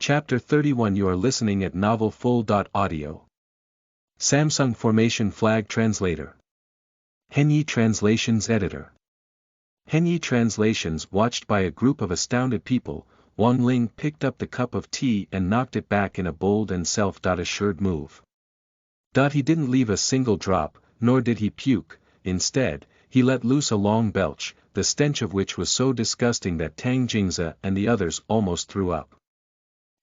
Chapter 31. You are listening at Novel Full. Audio. Samsung Formation Flag Translator. Henyi Translations Editor. Henyi Translations. Watched by a group of astounded people, Wang Ling picked up the cup of tea and knocked it back in a bold and self-assured move. He didn't leave a single drop, nor did he puke. Instead, he let loose a long belch, the stench of which was so disgusting that Tang Jingze and the others almost threw up.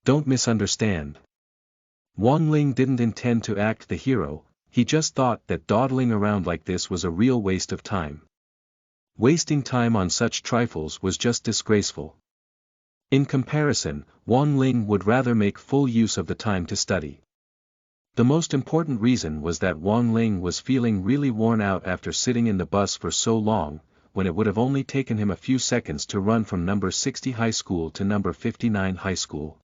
Don't misunderstand. Wang Ling didn't intend to act the hero, he just thought that dawdling around like this was a real waste of time. Wasting time on such trifles was just disgraceful. In comparison, Wang Ling would rather make full use of the time to study. The most important reason was that Wang Ling was feeling really worn out after sitting in the bus for so long, when it would have only taken him a few seconds to run from number 60 high school to number 59 high school.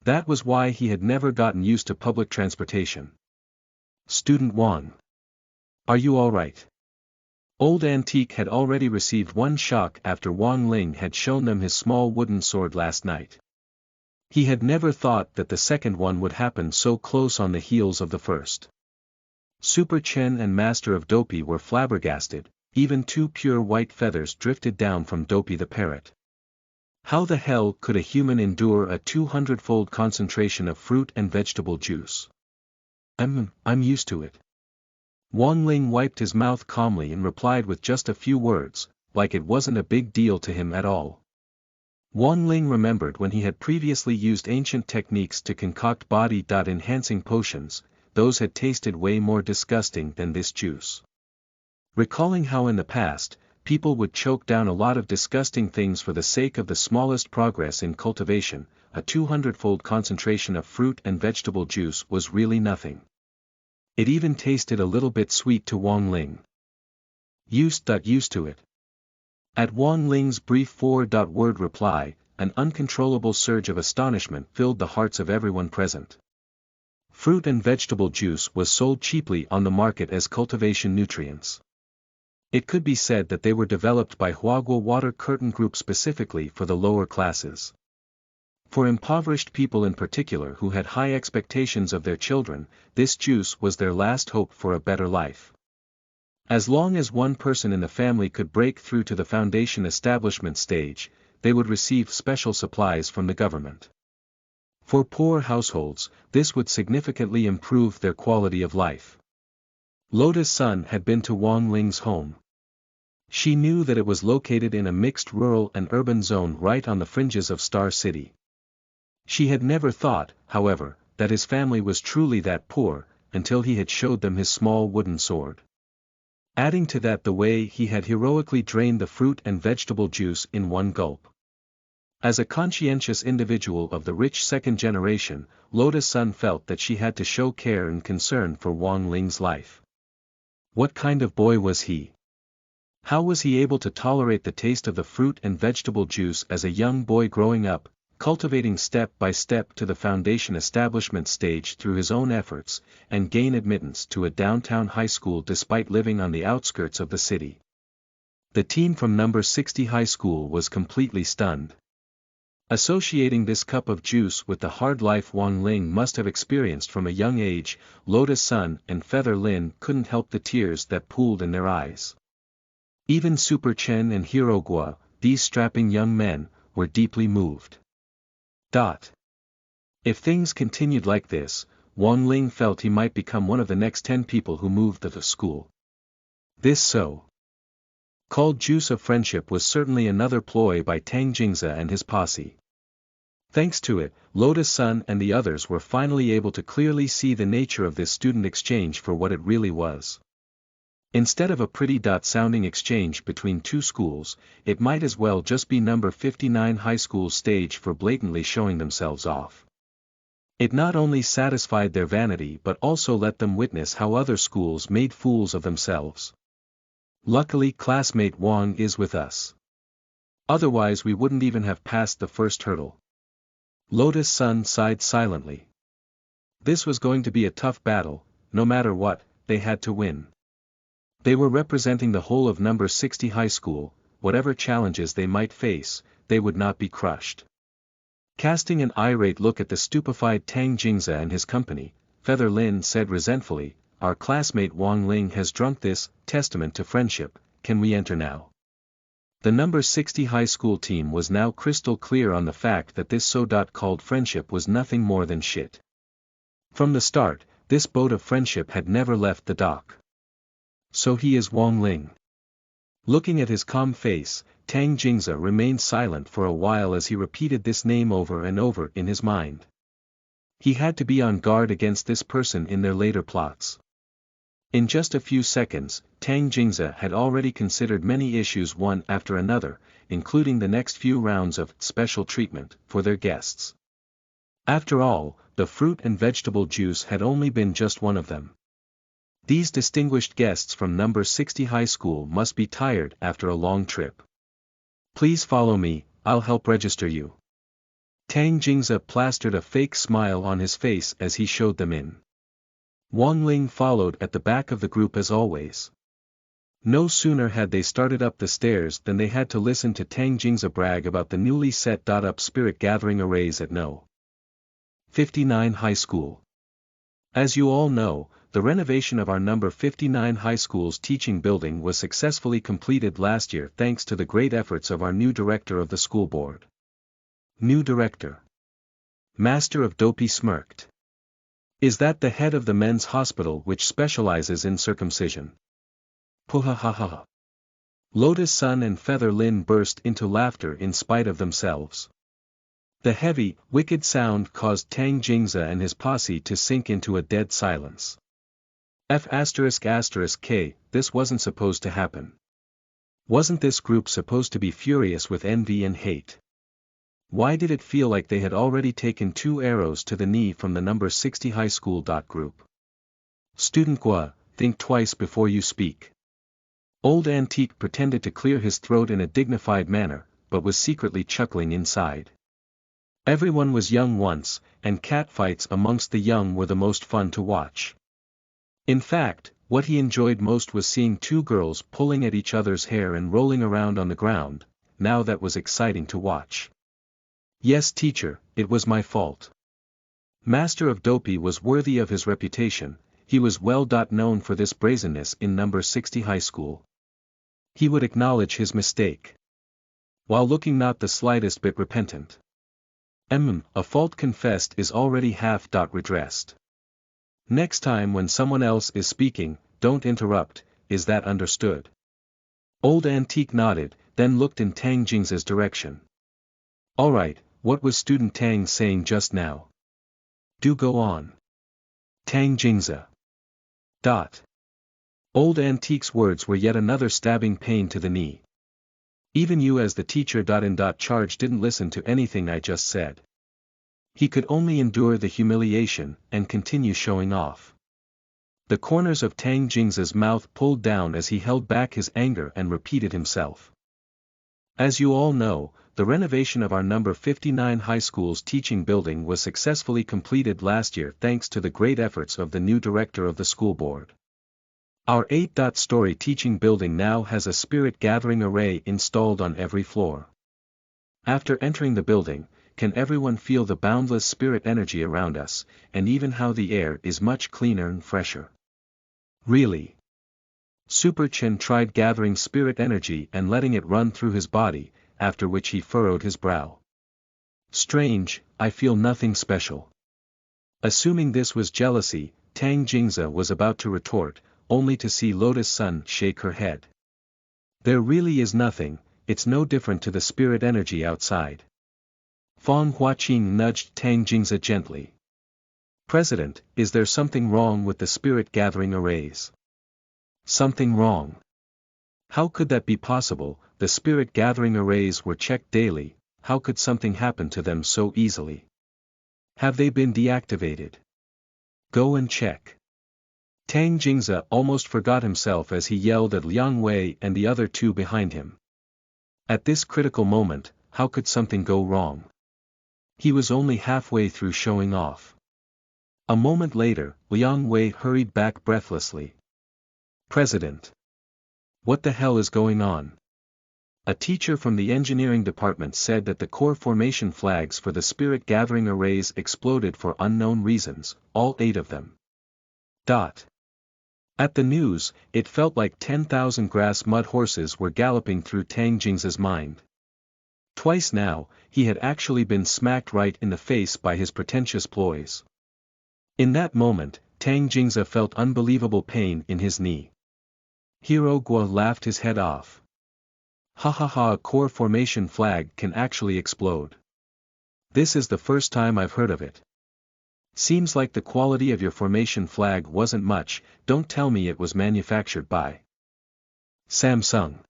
That was why he had never gotten used to public transportation. Student Wang. Are you alright? Old Antique had already received one shock after Wang Ling had shown them his small wooden sword last night. He had never thought that the second one would happen so close on the heels of the first. Super Chen and Master of Dopey were flabbergasted, even 2 pure white feathers drifted down from Dopey the parrot. How the hell could a human endure a 200-fold concentration of fruit and vegetable juice? I'm used to it. Wang Ling wiped his mouth calmly and replied with just a few words, like it wasn't a big deal to him at all. Wang Ling remembered when he had previously used ancient techniques to concoct body-enhancing potions, those had tasted way more disgusting than this juice. Recalling how in the past, people would choke down a lot of disgusting things for the sake of the smallest progress in cultivation, a 200-fold concentration of fruit and vegetable juice was really nothing. It even tasted a little bit sweet to Wang Ling. Used to it. At Wang Ling's brief 4-word reply, an uncontrollable surge of astonishment filled the hearts of everyone present. Fruit and vegetable juice was sold cheaply on the market as cultivation nutrients. It could be said that they were developed by Huaguo Water Curtain Group specifically for the lower classes. For impoverished people in particular who had high expectations of their children, this juice was their last hope for a better life. As long as one person in the family could break through to the foundation establishment stage, they would receive special supplies from the government. For poor households, this would significantly improve their quality of life. Lotus Sun had been to Wang Ling's home. She knew that it was located in a mixed rural and urban zone right on the fringes of Star City. She had never thought, however, that his family was truly that poor, until he had showed them his small wooden sword. Adding to that the way he had heroically drained the fruit and vegetable juice in one gulp. As a conscientious individual of the rich second generation, Lotus Sun felt that she had to show care and concern for Wang Ling's life. What kind of boy was he? How was he able to tolerate the taste of the fruit and vegetable juice as a young boy growing up, cultivating step by step to the foundation establishment stage through his own efforts, and gain admittance to a downtown high school despite living on the outskirts of the city? The team from number 60 high school was completely stunned. Associating this cup of juice with the hard life Wang Ling must have experienced from a young age, Lotus Sun and Feather Lin couldn't help the tears that pooled in their eyes. Even Super Chen and Hirogua, these strapping young men, were deeply moved. If things continued like this, Wang Ling felt he might become one of the next 10 people who moved to the school. This so-called juice of friendship was certainly another ploy by Tang Jingze and his posse. Thanks to it, Lotus Sun and the others were finally able to clearly see the nature of this student exchange for what it really was. Instead of a pretty-sounding exchange between 2 schools, it might as well just be number 59 high school's stage for blatantly showing themselves off. It not only satisfied their vanity but also let them witness how other schools made fools of themselves. Luckily classmate Wang is with us. Otherwise we wouldn't even have passed the first hurdle. Lotus Sun sighed silently. This was going to be a tough battle, no matter what, they had to win. They were representing the whole of number 60 high school, whatever challenges they might face, they would not be crushed. Casting an irate look at the stupefied Tang Jingza and his company, Feather Lin said resentfully, "Our classmate Wang Ling has drunk this testament to friendship, can we enter now?" The number 60 high school team was now crystal clear on the fact that this so-called friendship was nothing more than shit. From the start, this boat of friendship had never left the dock. So he is Wang Ling. Looking at his calm face, Tang Jingza remained silent for a while as he repeated this name over and over in his mind. He had to be on guard against this person in their later plots. In just a few seconds, Tang Jingza had already considered many issues one after another, including the next few rounds of special treatment for their guests. After all, the fruit and vegetable juice had only been just one of them. These distinguished guests from number 60 high school must be tired after a long trip. Please follow me, I'll help register you. Tang Jingza plastered a fake smile on his face as he showed them in. Wang Ling followed at the back of the group as always. No sooner had they started up the stairs than they had to listen to Tang Jingza brag about the newly set-up spirit gathering arrays at No. 59 High School. As you all know, the renovation of our number 59 high school's teaching building was successfully completed last year thanks to the great efforts of our new director of the school board. New director. Master of Dopey smirked. Is that the head of the men's hospital which specializes in circumcision? Puhahaha. Lotus Sun and Feather Lin burst into laughter in spite of themselves. The heavy, wicked sound caused Tang Jingza and his posse to sink into a dead silence. F***K, this wasn't supposed to happen. Wasn't this group supposed to be furious with envy and hate? Why did it feel like they had already taken 2 arrows to the knee from the number 60 high school group? Student Gua, think twice before you speak. Old Antique pretended to clear his throat in a dignified manner, but was secretly chuckling inside. Everyone was young once, and catfights amongst the young were the most fun to watch. In fact, what he enjoyed most was seeing 2 girls pulling at each other's hair and rolling around on the ground. Now that was exciting to watch. Yes, teacher, it was my fault. Master of Dopey was worthy of his reputation. He was well known for this brazenness in number 60 high school. He would acknowledge his mistake, while looking not the slightest bit repentant. A fault confessed is already half redressed. Next time when someone else is speaking, don't interrupt, is that understood? Old Antique nodded, then looked in Tang Jingza's direction. Alright, what was student Tang saying just now? Do go on. Tang Jingza. Old Antique's words were yet another stabbing pain to the knee. Even you as the teacher in charge didn't listen to anything I just said. He could only endure the humiliation, and continue showing off. The corners of Tang Jingza's mouth pulled down as he held back his anger and repeated himself. As you all know, the renovation of our number 59 high school's teaching building was successfully completed last year thanks to the great efforts of the new director of the school board. Our 8-story teaching building now has a spirit gathering array installed on every floor. After entering the building, can everyone feel the boundless spirit energy around us, and even how the air is much cleaner and fresher? Really? Super Chen tried gathering spirit energy and letting it run through his body, after which he furrowed his brow. Strange, I feel nothing special. Assuming this was jealousy, Tang Jingza was about to retort, only to see Lotus Sun shake her head. There really is nothing, it's no different to the spirit energy outside. Fang Huaqing nudged Tang Jingza gently. President, is there something wrong with the spirit gathering arrays? Something wrong? How could that be possible? The spirit gathering arrays were checked daily, how could something happen to them so easily? Have they been deactivated? Go and check. Tang Jingza almost forgot himself as he yelled at Liang Wei and the other 2 behind him. At this critical moment, how could something go wrong? He was only halfway through showing off. A moment later, Liang Wei hurried back breathlessly. President. What the hell is going on? A teacher from the engineering department said that the core formation flags for the spirit gathering arrays exploded for unknown reasons, all 8 of them. At the news, it felt like 10,000 grass mud horses were galloping through Tang Jingze's mind. Twice now, he had actually been smacked right in the face by his pretentious ploys. In that moment, Tang Jingze felt unbelievable pain in his knee. Hero Guo laughed his head off. Ha ha ha, a core formation flag can actually explode. This is the first time I've heard of it. Seems like the quality of your formation flag wasn't much, don't tell me it was manufactured by Samsung.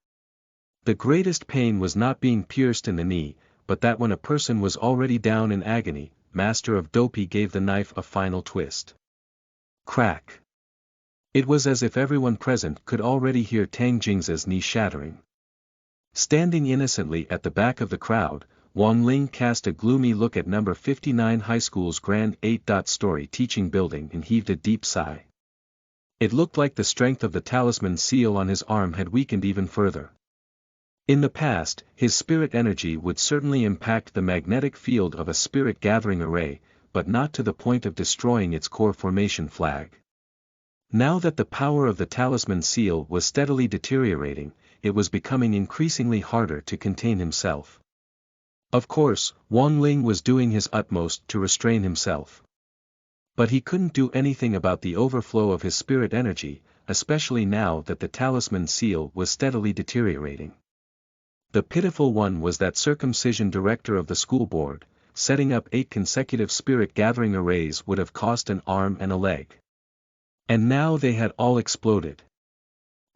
The greatest pain was not being pierced in the knee, but that when a person was already down in agony, Master of Dopey gave the knife a final twist. Crack. It was as if everyone present could already hear Tang Jingze's knee shattering. Standing innocently at the back of the crowd, Wang Ling cast a gloomy look at number 59 high school's grand 8-story teaching building and heaved a deep sigh. It looked like the strength of the talisman seal on his arm had weakened even further. In the past, his spirit energy would certainly impact the magnetic field of a spirit gathering array, but not to the point of destroying its core formation flag. Now that the power of the talisman seal was steadily deteriorating, it was becoming increasingly harder to contain himself. Of course, Wang Ling was doing his utmost to restrain himself. But he couldn't do anything about the overflow of his spirit energy, especially now that the talisman seal was steadily deteriorating. The pitiful one was that circumcision director of the school board. Setting up 8 consecutive spirit gathering arrays would have cost an arm and a leg. And now they had all exploded.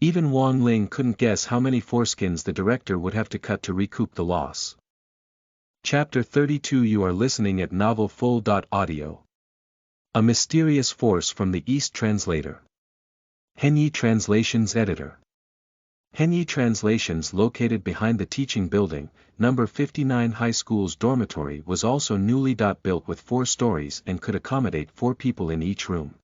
Even Wang Ling couldn't guess how many foreskins the director would have to cut to recoup the loss. Chapter 32. You are listening at novelfull.audio. A Mysterious Force from the East. Translator. Henyi Translations Editor. Henyi Translations, located behind the teaching building, number 59 high school's dormitory, was also newly built with 4 stories and could accommodate 4 people in each room.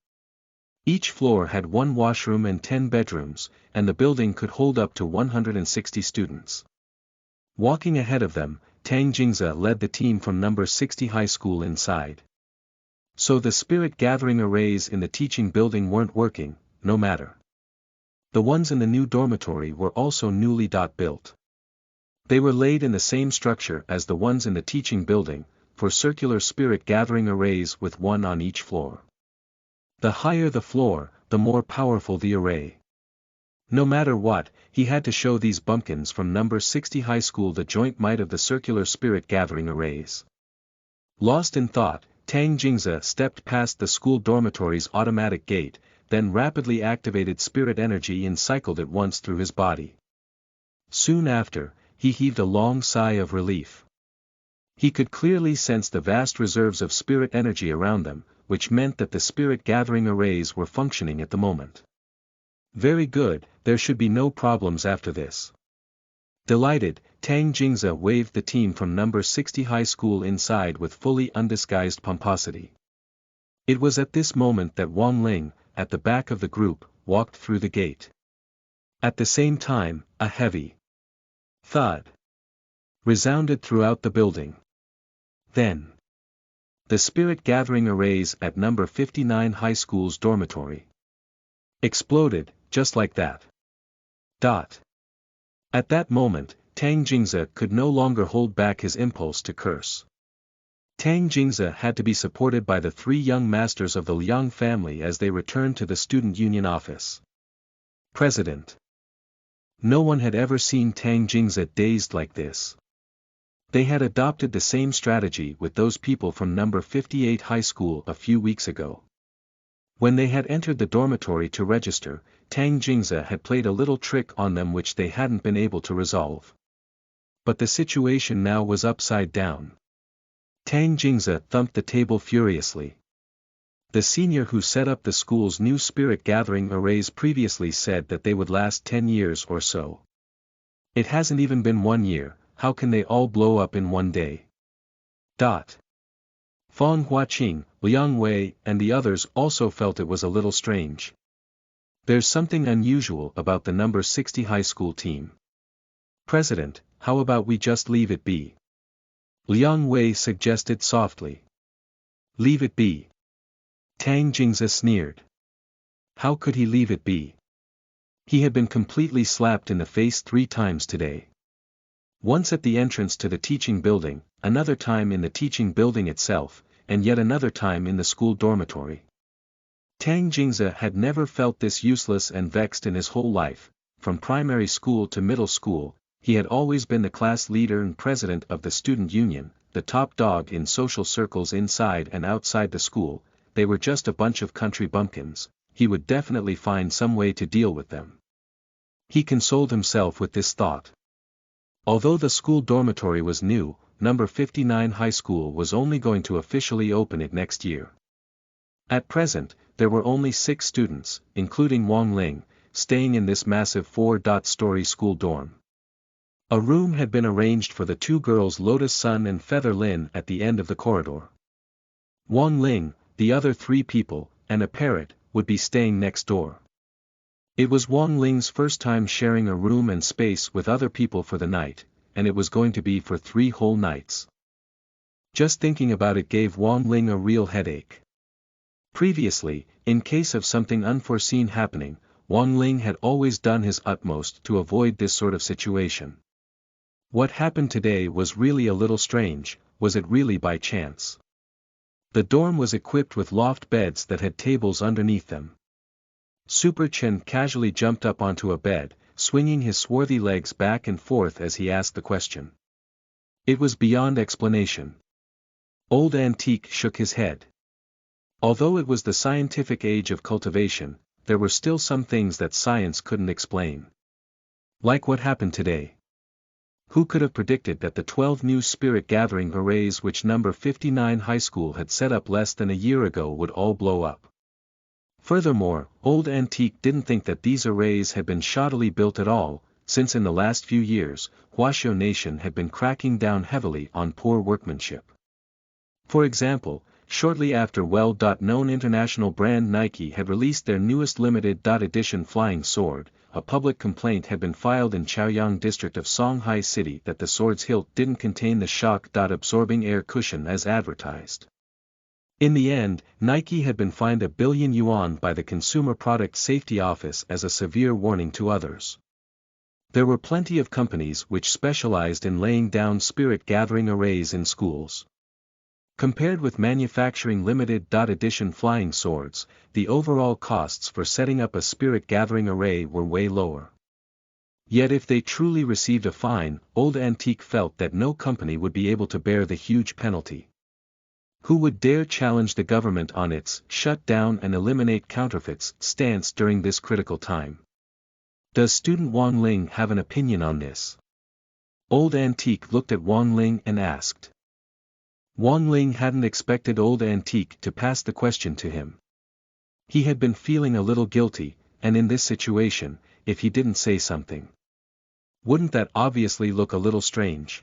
Each floor had 1 washroom and 10 bedrooms, and the building could hold up to 160 students. Walking ahead of them, Tang Jingze led the team from number 60 high school inside. So the spirit gathering arrays in the teaching building weren't working, no matter. The ones in the new dormitory were also newly built. They were laid in the same structure as the ones in the teaching building, for circular spirit gathering arrays with 1 on each floor. The higher the floor, the more powerful the array. No matter what, he had to show these bumpkins from number 60 high school the joint might of the circular spirit gathering arrays. Lost in thought, Tang Jingze stepped past the school dormitory's automatic gate, then rapidly activated spirit energy and cycled it once through his body. Soon after, he heaved a long sigh of relief. He could clearly sense the vast reserves of spirit energy around them, which meant that the spirit gathering arrays were functioning at the moment. Very good, there should be no problems after this. Delighted, Tang Jingze waved the team from number 60 high school inside with fully undisguised pomposity. It was at this moment that Wang Ling, at the back of the group, walked through the gate. At the same time, a heavy thud resounded throughout the building. Then, the spirit gathering arrays at number 59 high school's dormitory exploded, just like that. At that moment, Tang Jingze could no longer hold back his impulse to curse. Tang Jingze had to be supported by the 3 young masters of the Liang family as they returned to the student union office. President. No one had ever seen Tang Jingze dazed like this. They had adopted the same strategy with those people from number 58 high school a few weeks ago. When they had entered the dormitory to register, Tang Jingze had played a little trick on them which they hadn't been able to resolve. But the situation now was upside down. Tang Jingze thumped the table furiously. The senior who set up the school's new spirit gathering arrays previously said that they would last 10 years or so. It hasn't even been 1 year, how can they all blow up in 1 day? Fang Huaqing, Liang Wei, and the others also felt it was a little strange. There's something unusual about the number 60 high school team. President, how about we just leave it be? Liang Wei suggested softly. Leave it be. Tang Jingzi sneered. How could he leave it be? He had been completely slapped in the face 3 times today. Once at the entrance to the teaching building, another time in the teaching building itself, and yet another time in the school dormitory. Tang Jingzi had never felt this useless and vexed in his whole life. From primary school to middle school, he had always been the class leader and president of the student union, the top dog in social circles inside and outside the school. They were just a bunch of country bumpkins. He would definitely find some way to deal with them. He consoled himself with this thought. Although the school dormitory was new, number 59 high school was only going to officially open it next year. At present, there were only 6 students, including Wang Ling, staying in this massive 4-story school dorm. A room had been arranged for the 2 girls Lotus Sun and Feather Lin at the end of the corridor. Wang Ling, the other 3 people, and a parrot, would be staying next door. It was Wang Ling's first time sharing a room and space with other people for the night, and it was going to be for 3 whole nights. Just thinking about it gave Wang Ling a real headache. Previously, in case of something unforeseen happening, Wang Ling had always done his utmost to avoid this sort of situation. What happened today was really a little strange. Was it really by chance? The dorm was equipped with loft beds that had tables underneath them. Super Chen casually jumped up onto a bed, swinging his swarthy legs back and forth as he asked the question. It was beyond explanation. Old Antique shook his head. Although it was the scientific age of cultivation, there were still some things that science couldn't explain. Like what happened today. Who could have predicted that the 12 new spirit gathering arrays which number 59 high school had set up less than a year ago would all blow up? Furthermore, Old Antique didn't think that these arrays had been shoddily built at all, since in the last few years, Huaxiao Nation had been cracking down heavily on poor workmanship. For example, shortly after well-known international brand Nike had released their newest limited edition flying sword, a public complaint had been filed in Chaoyang district of Songhai City that the sword's hilt didn't contain the shock-absorbing air cushion as advertised. In the end, Nike had been fined $1 billion by the Consumer Product Safety Office as a severe warning to others. There were plenty of companies which specialized in laying down spirit gathering arrays in schools. Compared with manufacturing limited edition flying swords, the overall costs for setting up a spirit gathering array were way lower. Yet if they truly received a fine, Old Antique felt that no company would be able to bear the huge penalty. Who would dare challenge the government on its shut down and eliminate counterfeits stance during this critical time? Does student Wang Ling have an opinion on this? Old Antique looked at Wang Ling and asked. Wang Ling hadn't expected Old Antique to pass the question to him. He had been feeling a little guilty, and in this situation, if he didn't say something, wouldn't that obviously look a little strange?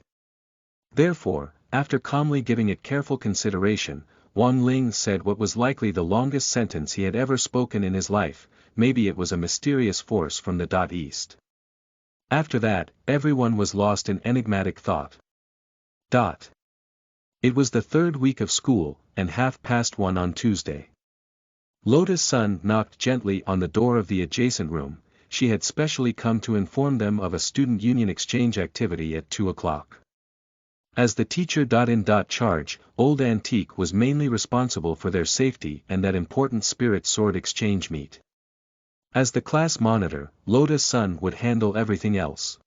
Therefore, after calmly giving it careful consideration, Wang Ling said what was likely the longest sentence he had ever spoken in his life. Maybe it was a mysterious force from the east. After that, everyone was lost in enigmatic thought. It was the 3rd week of school, and 1:30 on Tuesday. Lotus Sun knocked gently on the door of the adjacent room. She had specially come to inform them of a student union exchange activity at 2 o'clock. As the teacher in charge, Old Antique was mainly responsible for their safety and that important spirit sword exchange meet. As the class monitor, Lotus Sun would handle everything else.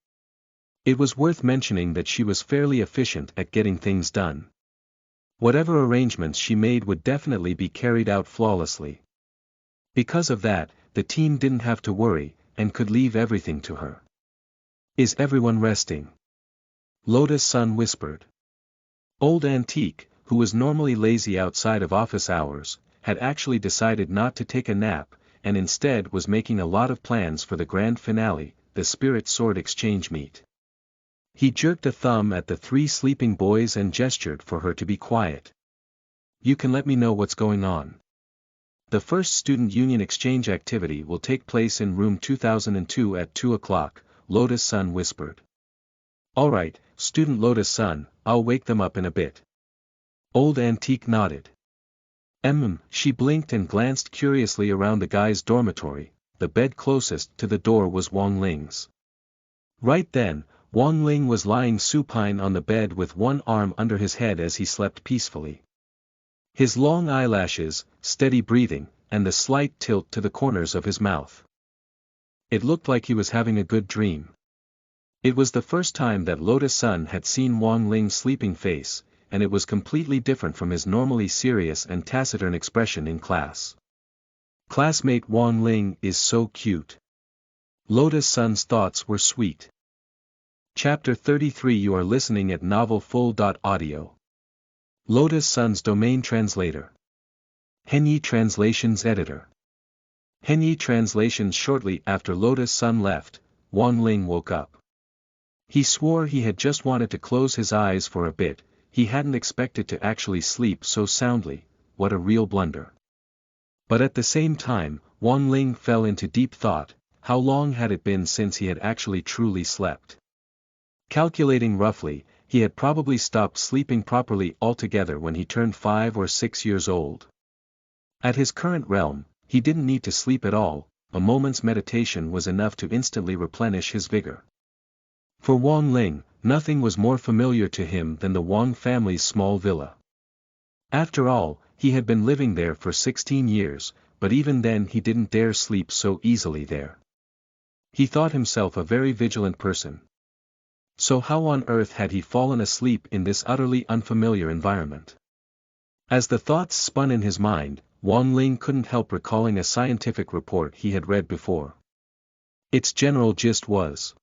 It was worth mentioning that she was fairly efficient at getting things done. Whatever arrangements she made would definitely be carried out flawlessly. Because of that, the team didn't have to worry, and could leave everything to her. Is everyone resting? Lotus Sun whispered. Old Antique, who was normally lazy outside of office hours, had actually decided not to take a nap, and instead was making a lot of plans for the grand finale, the Spirit Sword Exchange meet. He jerked a thumb at the 3 sleeping boys and gestured for her to be quiet. You can let me know what's going on. The first student union exchange activity will take place in room 2002 at 2 o'clock, Lotus Sun whispered. Alright, student Lotus-san, I'll wake them up in a bit. Old Antique nodded. She blinked and glanced curiously around the guys' dormitory. The bed closest to the door was Wang Ling's. Right then, Wang Ling was lying supine on the bed with one arm under his head as he slept peacefully. His long eyelashes, steady breathing, and the slight tilt to the corners of his mouth. It looked like he was having a good dream. It was the first time that Lotus-san had seen Wang Ling's sleeping face, and it was completely different from his normally serious and taciturn expression in class. Classmate Wang Ling is so cute. Lotus-san's thoughts were sweet. Chapter 33 You are listening at novelfull.audio. Lotus-san's domain translator. Henyi Translations editor. Henyi Translations. Shortly after Lotus-san left, Wang Ling woke up. He swore he had just wanted to close his eyes for a bit. He hadn't expected to actually sleep so soundly. What a real blunder. But at the same time, Wang Ling fell into deep thought. How long had it been since he had actually truly slept? Calculating roughly, he had probably stopped sleeping properly altogether when he turned 5 or 6 years old. At his current realm, he didn't need to sleep at all. A moment's meditation was enough to instantly replenish his vigor. For Wang Ling, nothing was more familiar to him than the Wang family's small villa. After all, he had been living there for 16 years, but even then he didn't dare sleep so easily there. He thought himself a very vigilant person. So how on earth had he fallen asleep in this utterly unfamiliar environment? As the thoughts spun in his mind, Wang Ling couldn't help recalling a scientific report he had read before. Its general gist was: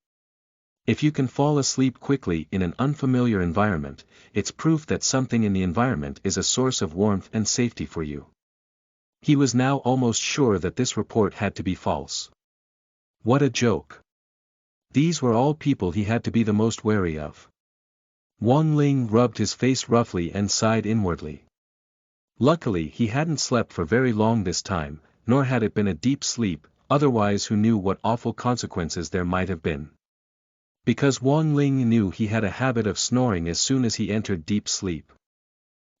if you can fall asleep quickly in an unfamiliar environment, it's proof that something in the environment is a source of warmth and safety for you. He was now almost sure that this report had to be false. What a joke. These were all people he had to be the most wary of. Wang Ling rubbed his face roughly and sighed inwardly. Luckily he hadn't slept for very long this time, nor had it been a deep sleep, otherwise who knew what awful consequences there might have been. Because Wang Ling knew he had a habit of snoring as soon as he entered deep sleep.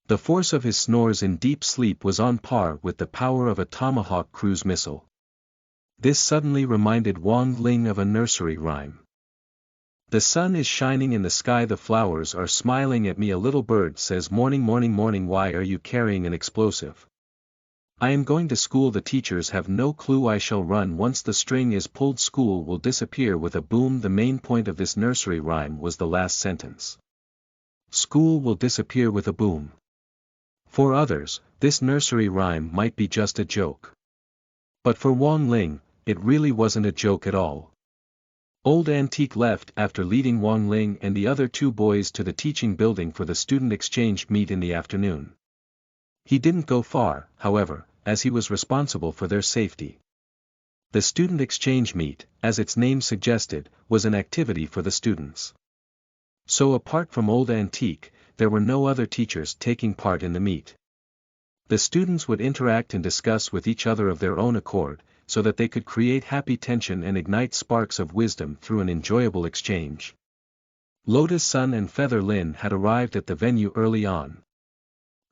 The force of his snores in deep sleep was on par with the power of a Tomahawk cruise missile. This suddenly reminded Wang Ling of a nursery rhyme. The sun is shining in the sky, the flowers are smiling at me, a little bird says, morning, morning, morning, why are you carrying an explosive? I am going to school, the teachers have no clue, I shall run once the string is pulled, school will disappear with a boom. The main point of this nursery rhyme was the last sentence. School will disappear with a boom. For others, this nursery rhyme might be just a joke. But for Wang Ling, it really wasn't a joke at all. Old Antique left after leading Wang Ling and the other 2 boys to the teaching building for the student exchange meet in the afternoon. He didn't go far, however, as he was responsible for their safety. The student exchange meet, as its name suggested, was an activity for the students. So apart from Old Antique, there were no other teachers taking part in the meet. The students would interact and discuss with each other of their own accord, so that they could create happy tension and ignite sparks of wisdom through an enjoyable exchange. Lotus-san and Feather Lin had arrived at the venue early on.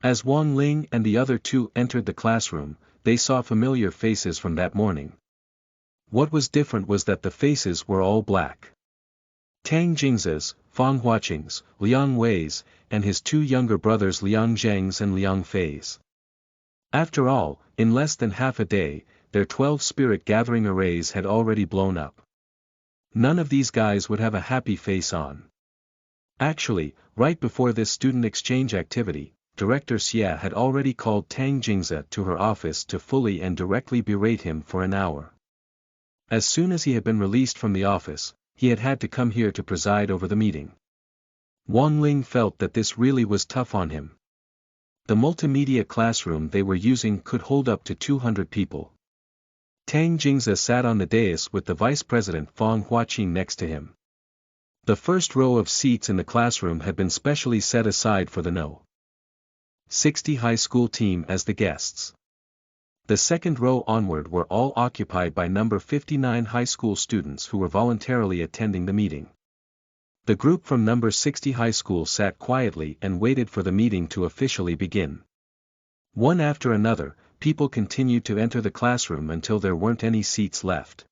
As Wang Ling and the other 2 entered the classroom, they saw familiar faces from that morning. What was different was that the faces were all black. Tang Jingza's, Fang Huaqing's, Liang Wei's, and his 2 younger brothers Liang Zheng's and Liang Fei's. After all, in less than half a day, their 12 spirit gathering arrays had already blown up. None of these guys would have a happy face on. Actually, right before this student exchange activity, Director Xia had already called Tang Jingza to her office to fully and directly berate him for an hour. As soon as he had been released from the office, he had had to come here to preside over the meeting. Wang Ling felt that this really was tough on him. The multimedia classroom they were using could hold up to 200 people. Tang Jingza sat on the dais with the vice president Fang Huaqing next to him. The first row of seats in the classroom had been specially set aside for the No. 60 high school team as the guests. The second row onward were all occupied by number 59 high school students who were voluntarily attending the meeting. The group from number 60 high school sat quietly and waited for the meeting to officially begin. One after another, people continued to enter the classroom until there weren't any seats left.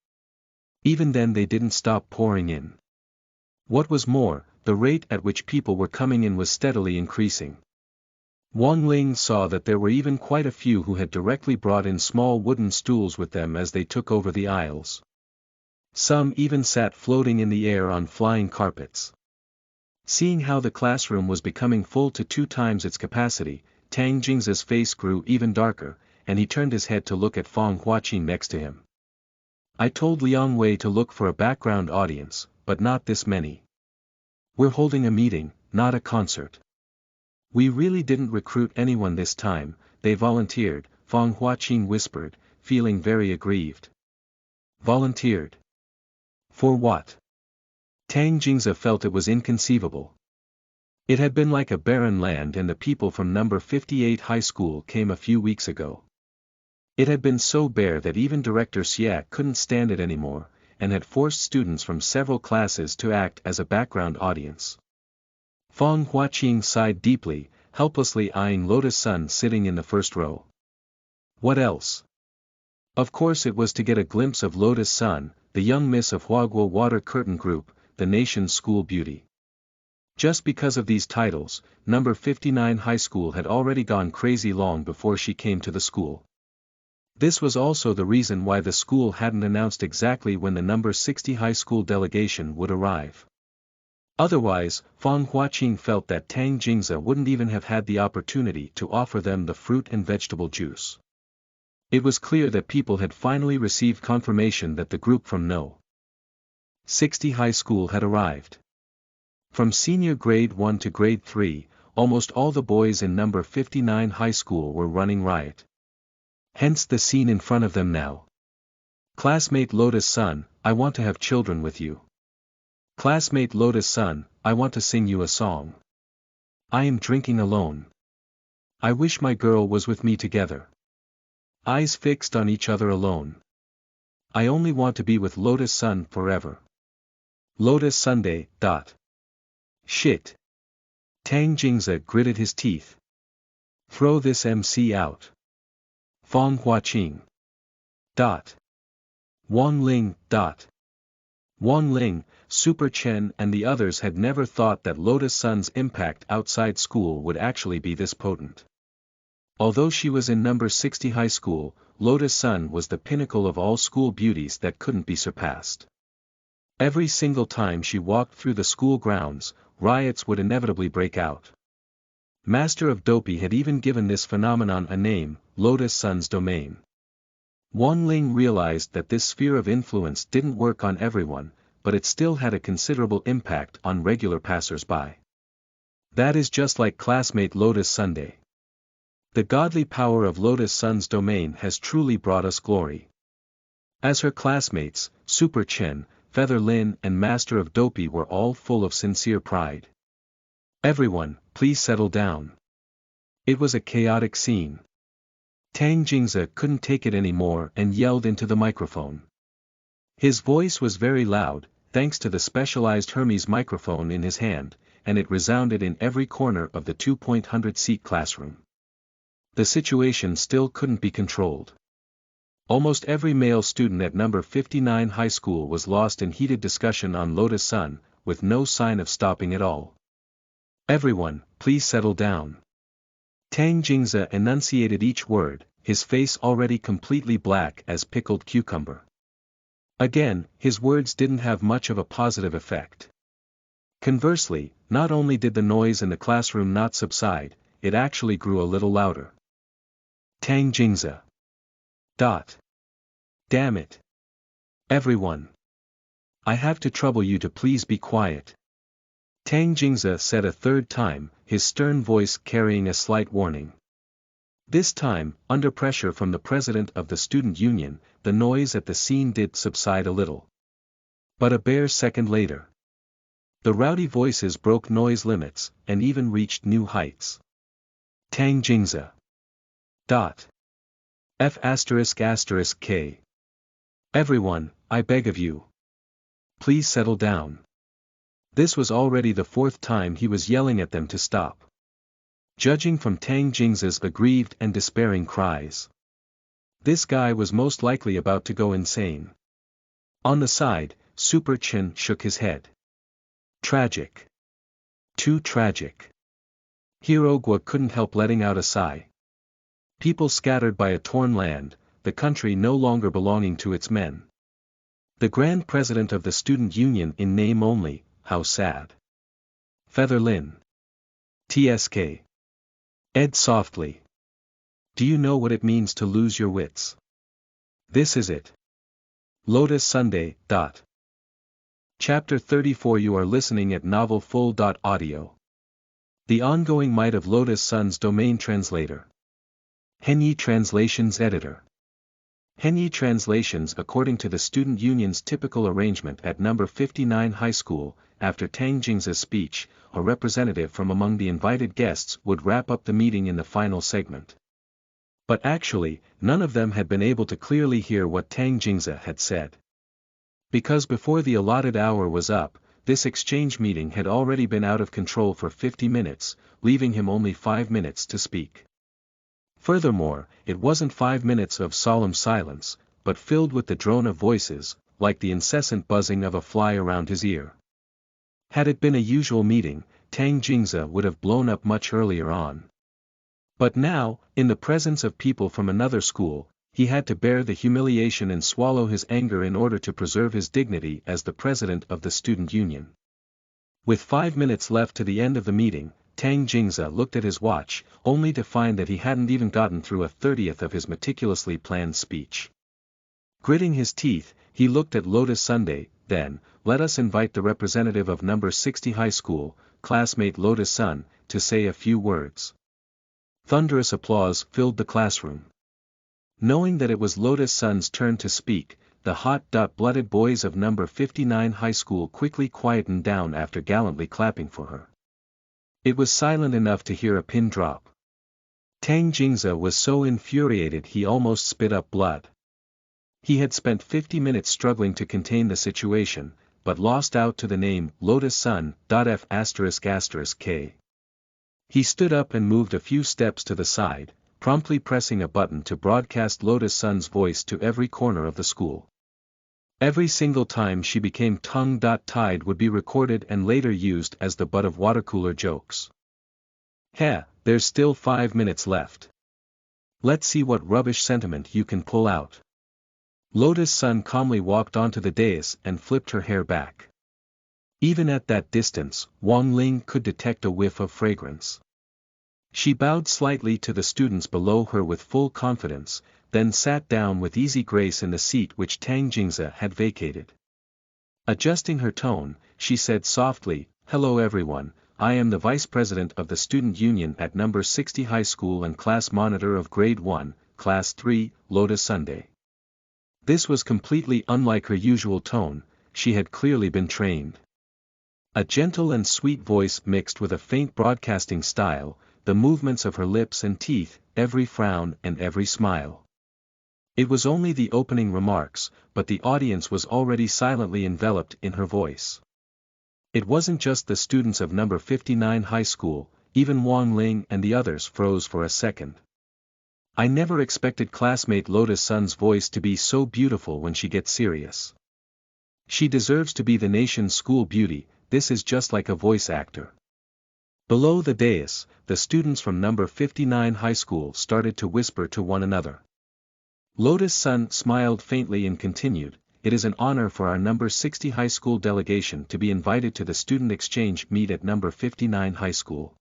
Even then they didn't stop pouring in. What was more, the rate at which people were coming in was steadily increasing. Wang Ling saw that there were even quite a few who had directly brought in small wooden stools with them as they took over the aisles. Some even sat floating in the air on flying carpets. Seeing how the classroom was becoming full to 2 times its capacity, Tang Jingza's face grew even darker, and he turned his head to look at Fang Huaqing next to him. I told Liang Wei to look for a background audience, but not this many. We're holding a meeting, not a concert. We really didn't recruit anyone this time, they volunteered, Fang Huaqing whispered, feeling very aggrieved. Volunteered? For what? Tang Jingza felt it was inconceivable. It had been like a barren land and the people from number 58 high school came a few weeks ago. It had been so bare that even Director Xia couldn't stand it anymore, and had forced students from several classes to act as a background audience. Fang Huaqing sighed deeply, helplessly eyeing Lotus Sun sitting in the first row. What else? Of course it was to get a glimpse of Lotus Sun, the young miss of Huaguo Water Curtain Group, the nation's school beauty. Just because of these titles, number 59 high school had already gone crazy long before she came to the school. This was also the reason why the school hadn't announced exactly when the number 60 high school delegation would arrive. Otherwise, Fang Huaqing felt that Tang Jingza wouldn't even have had the opportunity to offer them the fruit and vegetable juice. It was clear that people had finally received confirmation that the group from No. 60 high school had arrived. From senior grade 1 to grade 3, almost all the boys in number 59 high school were running riot. Hence the scene in front of them now. Classmate Lotus Sun, I want to have children with you. Classmate Lotus Sun, I want to sing you a song. I am drinking alone. I wish my girl was with me together. Eyes fixed on each other alone. I only want to be with Lotus Sun forever. Lotus Sunday. Shit. Tang Jingza gritted his teeth. Throw this MC out. Fang Huaqing. Wang Ling. Wang Ling, Super Chen and the others had never thought that Lotus Sun's impact outside school would actually be this potent. Although she was in number 60 high school, Lotus Sun was the pinnacle of all school beauties that couldn't be surpassed. Every single time she walked through the school grounds, riots would inevitably break out. Master of Dopey had even given this phenomenon a name, Lotus Sun's domain. Wang Ling realized that this sphere of influence didn't work on everyone, but it still had a considerable impact on regular passers-by. That is just like classmate Lotus Sunday. The godly power of Lotus Sun's domain has truly brought us glory. As her classmates, Super Chen, Feather Lin and Master of Dopey were all full of sincere pride. Everyone, please settle down. It was a chaotic scene. Tang Jingza couldn't take it anymore and yelled into the microphone. His voice was very loud, thanks to the specialized Hermes microphone in his hand, and it resounded in every corner of the 200-seat classroom. The situation still couldn't be controlled. Almost every male student at number 59 high school was lost in heated discussion on Lotus Sun, with no sign of stopping at all. Everyone, please settle down. Tang Jingza enunciated each word, his face already completely black as pickled cucumber. Again, his words didn't have much of a positive effect. Conversely, not only did the noise in the classroom not subside, it actually grew a little louder. Tang Jingza. Damn it. Everyone. I have to trouble you to please be quiet. Tang Jingza said a third time, his stern voice carrying a slight warning. This time, under pressure from the president of the student union, the noise at the scene did subside a little. But a bare second later, the rowdy voices broke noise limits, and even reached new heights. Tang Jingza. F***K. Everyone, I beg of you. Please settle down. This was already the fourth time he was yelling at them to stop. Judging from Tang Jingza's aggrieved and despairing cries, this guy was most likely about to go insane. On the side, Super Chen shook his head. Tragic. Too tragic. Hero Gua couldn't help letting out a sigh. People scattered by a torn land, the country no longer belonging to its men. The Grand President of the Student Union in name only, how sad. Feather Lin. TSK. Ed softly. Do you know what it means to lose your wits? This is it. Lotus Sunday. Chapter 34. You are listening at novelfull.audio. The ongoing might of Lotus Sun's domain translator. Henyi Translations Editor. Henyi Translations. According to the Student Union's typical arrangement at number 59 High School, after Tang Jingza's speech, a representative from among the invited guests would wrap up the meeting in the final segment. But actually, none of them had been able to clearly hear what Tang Jingza had said. Because before the allotted hour was up, this exchange meeting had already been out of control for 50 minutes, leaving him only 5 minutes to speak. Furthermore, it wasn't 5 minutes of solemn silence, but filled with the drone of voices, like the incessant buzzing of a fly around his ear. Had it been a usual meeting, Tang Jingza would have blown up much earlier on. But now, in the presence of people from another school, he had to bear the humiliation and swallow his anger in order to preserve his dignity as the president of the student union. With 5 minutes left to the end of the meeting, Tang Jingza looked at his watch, only to find that he hadn't even gotten through a 30th of his meticulously planned speech. Gritting his teeth, he looked at Lotus Sunday. Then, let us invite the representative of number 60 High School, classmate Lotus Sun, to say a few words. Thunderous applause filled the classroom. Knowing that it was Lotus Sun's turn to speak, the hot-blooded boys of number 59 High School quickly quietened down after gallantly clapping for her. It was silent enough to hear a pin drop. Tang Jingza was so infuriated he almost spit up blood. He had spent 50 minutes struggling to contain the situation, but lost out to the name Lotus Sun. F***K. He stood up and moved a few steps to the side, promptly pressing a button to broadcast Lotus Sun's voice to every corner of the school. Every single time she became tongue-tied would be recorded and later used as the butt of watercooler jokes. There's still 5 minutes left. Let's see what rubbish sentiment you can pull out. Lotus Sun calmly walked onto the dais and flipped her hair back. Even at that distance, Wang Ling could detect a whiff of fragrance. She bowed slightly to the students below her with full confidence, then sat down with easy grace in the seat which Tang Jingza had vacated. Adjusting her tone, she said softly, "Hello everyone, I am the Vice President of the Student Union at number 60 High School and Class Monitor of Grade 1, Class 3, Lotus Sunday." This was completely unlike her usual tone. She had clearly been trained. A gentle and sweet voice mixed with a faint broadcasting style, the movements of her lips and teeth, every frown and every smile. It was only the opening remarks, but the audience was already silently enveloped in her voice. It wasn't just the students of number 59 High School, even Wang Ling and the others froze for a second. I never expected classmate Lotus Sun's voice to be so beautiful when she gets serious. She deserves to be the nation's school beauty. This is just like a voice actor. Below the dais, the students from number 59 High School started to whisper to one another. Lotus Sun smiled faintly and continued, "It is an honor for our number 60 High School delegation to be invited to the student exchange meet at number 59 High School.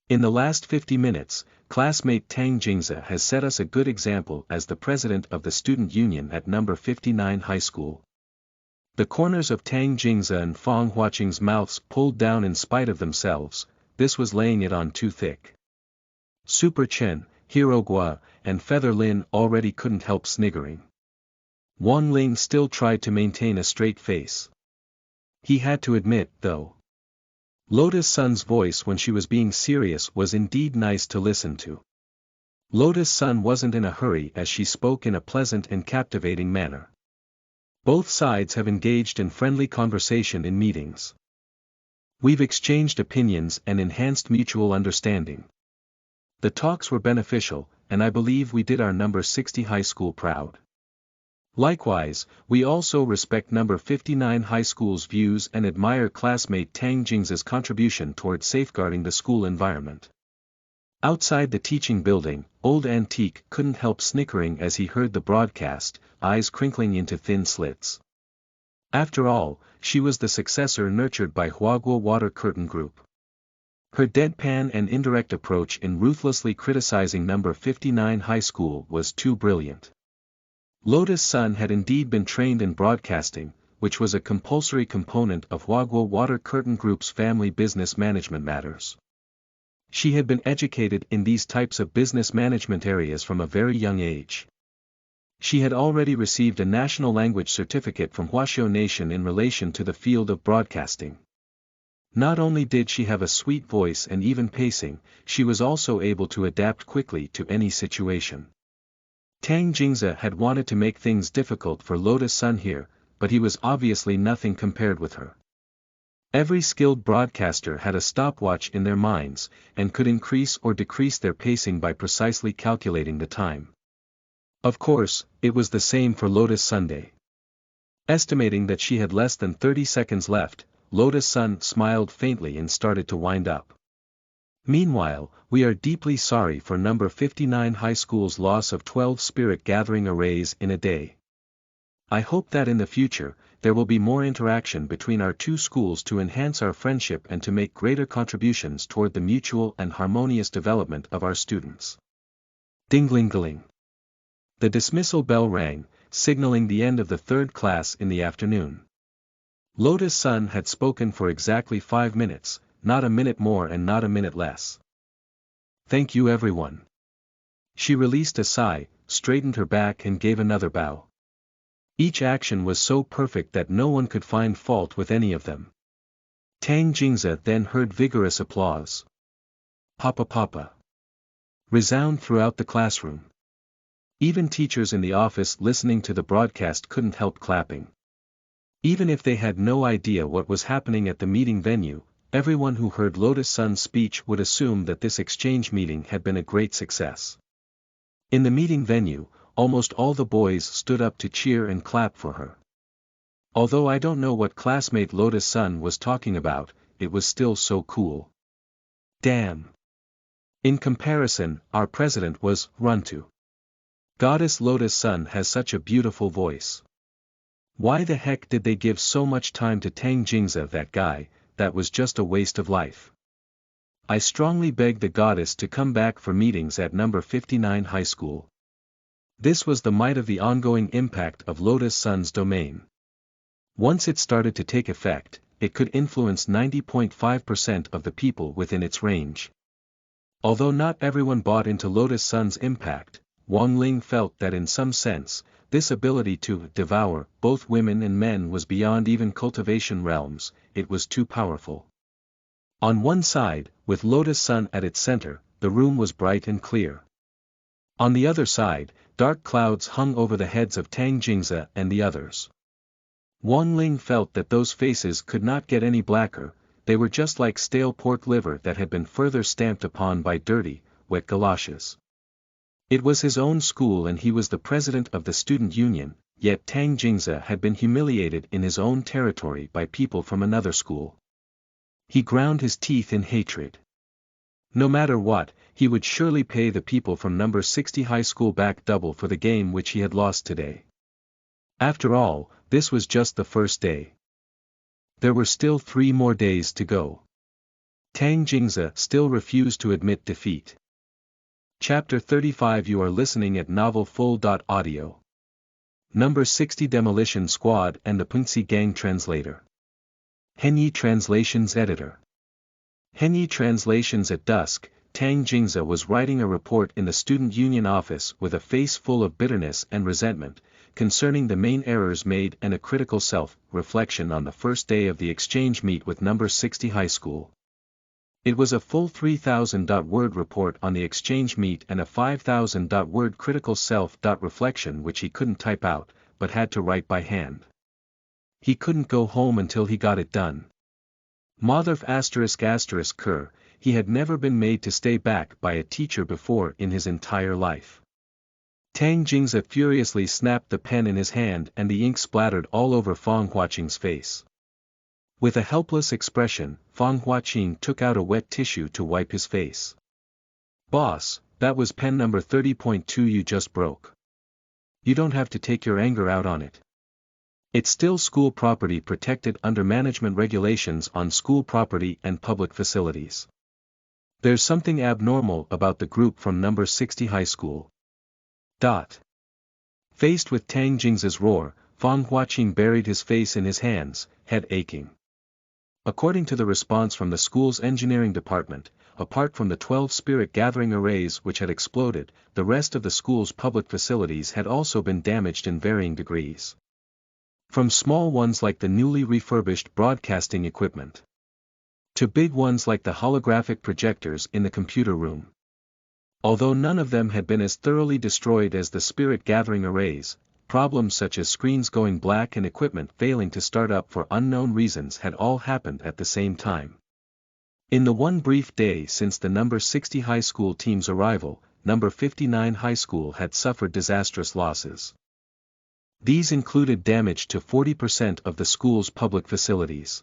In the last 50 minutes, classmate Tang Jingza has set us a good example as the president of the student union at number 59 High School." The corners of Tang Jingza and Fang Huaqing's mouths pulled down in spite of themselves. This was laying it on too thick. Super Chen, Hero Gua, and Feather Lin already couldn't help sniggering. Wang Ling still tried to maintain a straight face. He had to admit, though, Lotus Sun's voice when she was being serious was indeed nice to listen to. Lotus Sun wasn't in a hurry as she spoke in a pleasant and captivating manner. Both sides have engaged in friendly conversation in meetings. We've exchanged opinions and enhanced mutual understanding. The talks were beneficial, and I believe we did our number 60 high school proud. Likewise, we also respect number 59 high school's views and admire classmate Tang Jing's contribution toward safeguarding the school environment. Outside the teaching building, Old Antique couldn't help snickering as he heard the broadcast, eyes crinkling into thin slits. After all, she was the successor nurtured by Huaguo Water Curtain Group. Her deadpan and indirect approach in ruthlessly criticizing number 59 high school was too brilliant. Lotus Sun had indeed been trained in broadcasting, which was a compulsory component of Huaguo Water Curtain Group's family business management matters. She had been educated in these types of business management areas from a very young age. She had already received a national language certificate from Huaxiao Nation in relation to the field of broadcasting. Not only did she have a sweet voice and even pacing, she was also able to adapt quickly to any situation. Tang Jingze had wanted to make things difficult for Lotus Sun here, but he was obviously nothing compared with her. Every skilled broadcaster had a stopwatch in their minds, and could increase or decrease their pacing by precisely calculating the time. Of course, it was the same for Lotus Sunday. Estimating that she had less than 30 seconds left, Lotus Sun smiled faintly and started to wind up. Meanwhile, we are deeply sorry for number 59 high school's loss of 12 spirit gathering arrays in a day. I hope that in the future, there will be more interaction between our two schools to enhance our friendship and to make greater contributions toward the mutual and harmonious development of our students. Ding-ling-ling. The dismissal bell rang, signaling the end of the third class in the afternoon. Lotus Sun had spoken for exactly 5 minutes, not a minute more and not a minute less. Thank you everyone. She released a sigh, straightened her back and gave another bow. Each action was so perfect that no one could find fault with any of them. Tang Jingze then heard vigorous applause. Papa papa. Resound throughout the classroom. Even teachers in the office listening to the broadcast couldn't help clapping. Even if they had no idea what was happening at the meeting venue, everyone who heard Lotus Sun's speech would assume that this exchange meeting had been a great success. In the meeting venue, almost all the boys stood up to cheer and clap for her. Although I don't know what classmate Lotus Sun was talking about, it was still so cool. Damn. In comparison, our president was Runtu. Goddess Lotus Sun has such a beautiful voice. Why the heck did they give so much time to Tang Jingze, that guy? That was just a waste of life. I strongly beg the goddess to come back for meetings at number 59 high school. This was the might of the ongoing impact of Lotus Sun's domain. Once it started to take effect, it could influence 90.5% of the people within its range. Although not everyone bought into Lotus Sun's impact, Wang Ling felt that in some sense, this ability to devour both women and men was beyond even cultivation realms, it was too powerful. On one side, with Lotus Sun at its center, the room was bright and clear. On the other side, dark clouds hung over the heads of Tang Jingze and the others. Wang Ling felt that those faces could not get any blacker, they were just like stale pork liver that had been further stamped upon by dirty, wet galoshes. It was his own school and he was the president of the student union, yet Tang Jingze had been humiliated in his own territory by people from another school. He ground his teeth in hatred. No matter what, he would surely pay the people from number 60 high school back double for the game which he had lost today. After all, this was just the first day. There were still 3 more days to go. Tang Jingze still refused to admit defeat. Chapter 35. You are listening at novelfull.audio. Number 60 Demolition Squad and the Punxi Gang Translator. Henyi Translations Editor. Henyi Translations. At dusk, Tang Jingze was writing a report in the student union office with a face full of bitterness and resentment, concerning the main errors made and a critical self-reflection on the first day of the exchange meet with number 60 high school. It was a full 3,000-word report on the exchange meet and a 5,000-word critical self-reflection which he couldn't type out, but had to write by hand. He couldn't go home until he got it done. Mother **** Kerr, he had never been made to stay back by a teacher before in his entire life. Tang Jingze furiously snapped the pen in his hand and the ink splattered all over Fang Huaqing's face. With a helpless expression, Fang Huaqing took out a wet tissue to wipe his face. "Boss, that was pen number 30.2 you just broke. You don't have to take your anger out on it. It's still school property protected under management regulations on school property and public facilities. There's something abnormal about the group from number 60 high school." Faced with Tang Jingze's roar, Fang Huaqing buried his face in his hands, head aching. According to the response from the school's engineering department, apart from the 12 spirit gathering arrays which had exploded, the rest of the school's public facilities had also been damaged in varying degrees. From small ones like the newly refurbished broadcasting equipment, to big ones like the holographic projectors in the computer room. Although none of them had been as thoroughly destroyed as the spirit gathering arrays, problems such as screens going black and equipment failing to start up for unknown reasons had all happened at the same time. In the one brief day since the number 60 high school team's arrival, number 59 high school had suffered disastrous losses. These included damage to 40% of the school's public facilities.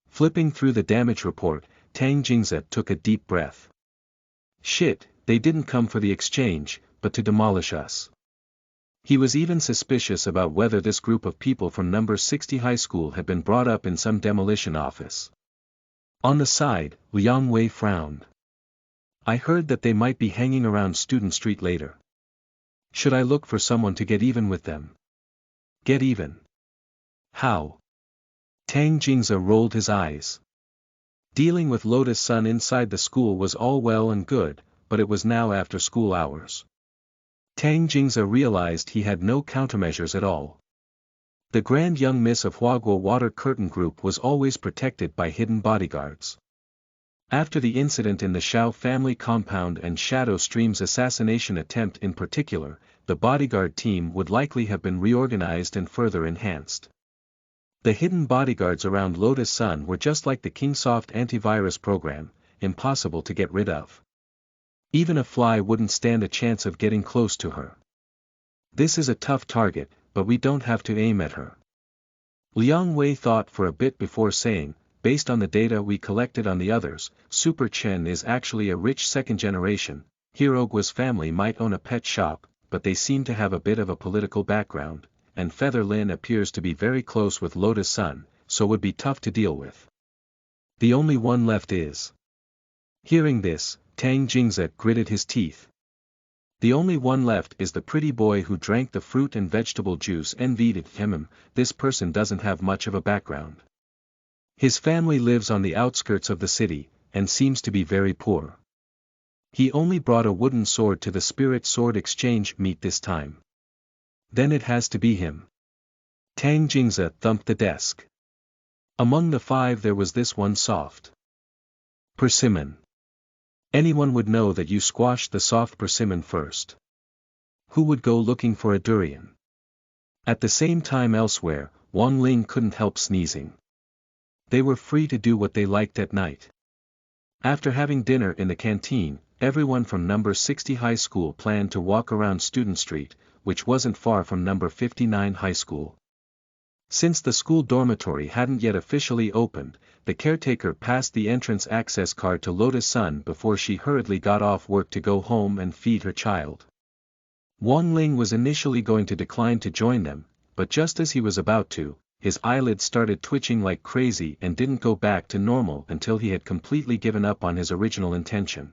Flipping through the damage report, Tang Jingze took a deep breath. Shit, they didn't come for the exchange, but to demolish us. He was even suspicious about whether this group of people from number 60 high school had been brought up in some demolition office. On the side, Liang Wei frowned. I heard that they might be hanging around Student Street later. Should I look for someone to get even with them? Get even? How? Tang Jingze rolled his eyes. Dealing with Lotus Sun inside the school was all well and good, but it was now after school hours. Tang Jingze realized he had no countermeasures at all. The Grand Young Miss of Huaguo Water Curtain Group was always protected by hidden bodyguards. After the incident in the Shao family compound and Shadow Stream's assassination attempt in particular, the bodyguard team would likely have been reorganized and further enhanced. The hidden bodyguards around Lotus Sun were just like the Kingsoft antivirus program, impossible to get rid of. Even a fly wouldn't stand a chance of getting close to her. This is a tough target, but we don't have to aim at her. Liang Wei thought for a bit before saying, based on the data we collected on the others, Super Chen is actually a rich second generation. Hirogua's family might own a pet shop, but they seem to have a bit of a political background, and Feather Lin appears to be very close with Lotus Sun, so would be tough to deal with. The only one left is. Hearing this, Tang Jingze gritted his teeth. The only one left is the pretty boy who drank the fruit and vegetable juice envied at him. This person doesn't have much of a background. His family lives on the outskirts of the city, and seems to be very poor. He only brought a wooden sword to the Spirit Sword Exchange meet this time. Then it has to be him. Tang Jingze thumped the desk. Among the five there was this one soft persimmon. Anyone would know that you squashed the soft persimmon first. Who would go looking for a durian? At the same time elsewhere, Wang Ling couldn't help sneezing. They were free to do what they liked at night. After having dinner in the canteen, everyone from number 60 high school planned to walk around Student Street, which wasn't far from number 59 high school. Since the school dormitory hadn't yet officially opened, the caretaker passed the entrance access card to Lotus Sun before she hurriedly got off work to go home and feed her child. Wang Ling was initially going to decline to join them, but just as he was about to, his eyelids started twitching like crazy and didn't go back to normal until he had completely given up on his original intention.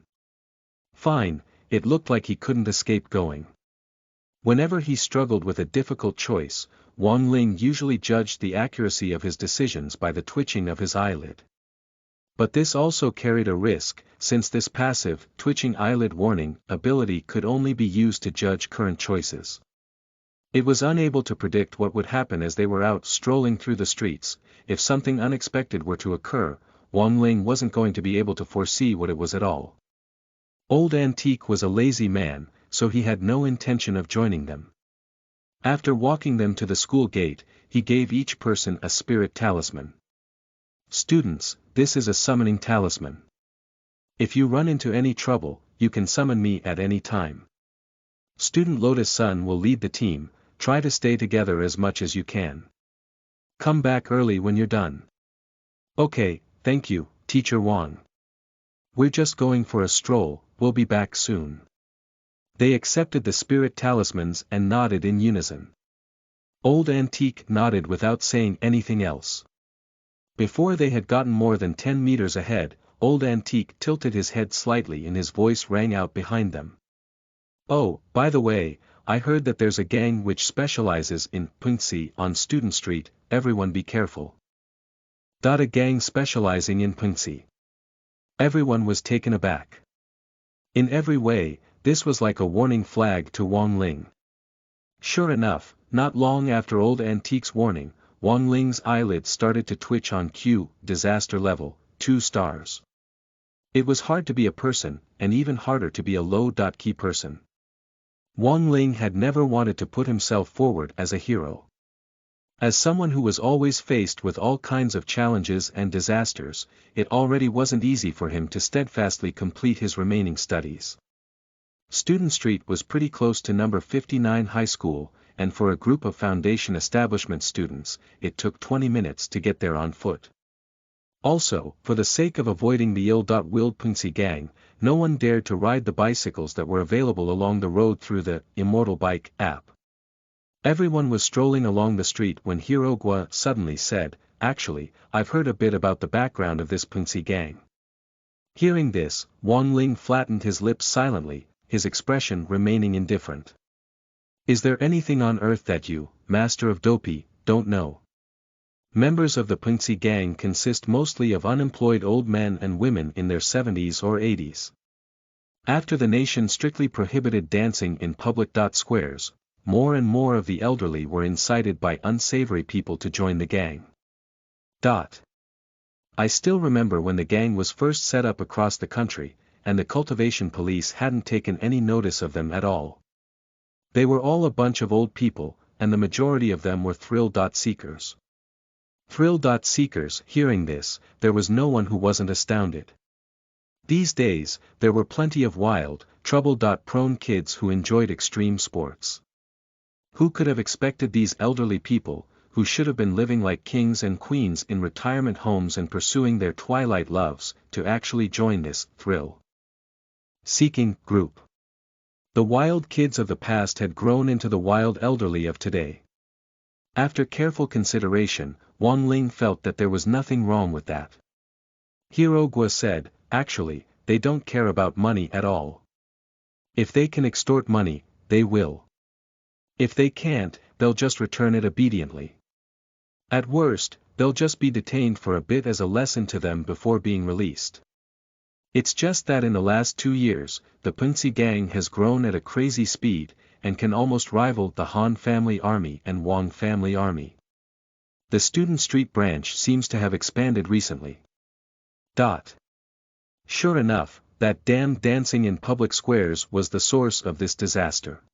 Fine, it looked like he couldn't escape going. Whenever he struggled with a difficult choice, Wang Ling usually judged the accuracy of his decisions by the twitching of his eyelid. But this also carried a risk, since this passive, twitching eyelid warning ability could only be used to judge current choices. It was unable to predict what would happen as they were out strolling through the streets. If something unexpected were to occur, Wang Ling wasn't going to be able to foresee what it was at all. Old Antique was a lazy man, so he had no intention of joining them. After walking them to the school gate, he gave each person a spirit talisman. Students, this is a summoning talisman. If you run into any trouble, you can summon me at any time. Student Lotus Sun will lead the team, try to stay together as much as you can. Come back early when you're done. Okay, thank you, Teacher Wang. We're just going for a stroll, we'll be back soon. They accepted the spirit talismans and nodded in unison. Old Antique nodded without saying anything else. Before they had gotten more than 10 meters ahead, Old Antique tilted his head slightly and his voice rang out behind them. Oh, by the way, I heard that there's a gang which specializes in Punxi on Student Street, everyone be careful. A gang specializing in Punxi. Everyone was taken aback. In every way, this was like a warning flag to Wang Ling. Sure enough, not long after Old Antique's warning, Wang Ling's eyelids started to twitch on cue, disaster level, 2 stars. It was hard to be a person, and even harder to be a low-key person. Wang Ling had never wanted to put himself forward as a hero. As someone who was always faced with all kinds of challenges and disasters, it already wasn't easy for him to steadfastly complete his remaining studies. Student Street was pretty close to number 59 high school, and for a group of foundation establishment students, it took 20 minutes to get there on foot. Also, for the sake of avoiding the ill-willed Punxi gang, no one dared to ride the bicycles that were available along the road through the Immortal Bike app. Everyone was strolling along the street when Hirogwa suddenly said, "Actually, I've heard a bit about the background of this Punxi gang." Hearing this, Wang Ling flattened his lips silently, his expression remaining indifferent. Is there anything on earth that you, Master of Dopey, don't know? Members of the Punxi gang consist mostly of unemployed old men and women in their 70s or 80s. After the nation strictly prohibited dancing in public squares, more and more of the elderly were incited by unsavory people to join the gang. I still remember when the gang was first set up across the country, and the cultivation police hadn't taken any notice of them at all. They were all a bunch of old people, and the majority of them were thrill-seekers. Thrill-seekers, hearing this, there was no one who wasn't astounded. These days, there were plenty of wild, trouble-prone kids who enjoyed extreme sports. Who could have expected these elderly people, who should have been living like kings and queens in retirement homes and pursuing their twilight loves, to actually join this thrill-seeking group? The wild kids of the past had grown into the wild elderly of today. After careful consideration, Wang Ling felt that there was nothing wrong with that. Hirogwa said, "Actually, they don't care about money at all. If they can extort money, they will. If they can't, they'll just return it obediently. At worst, they'll just be detained for a bit as a lesson to them before being released." It's just that in the last 2 years, the Punxi gang has grown at a crazy speed, and can almost rival the Han family army and Wang family army. The Student Street branch seems to have expanded recently. Sure enough, that damned dancing in public squares was the source of this disaster.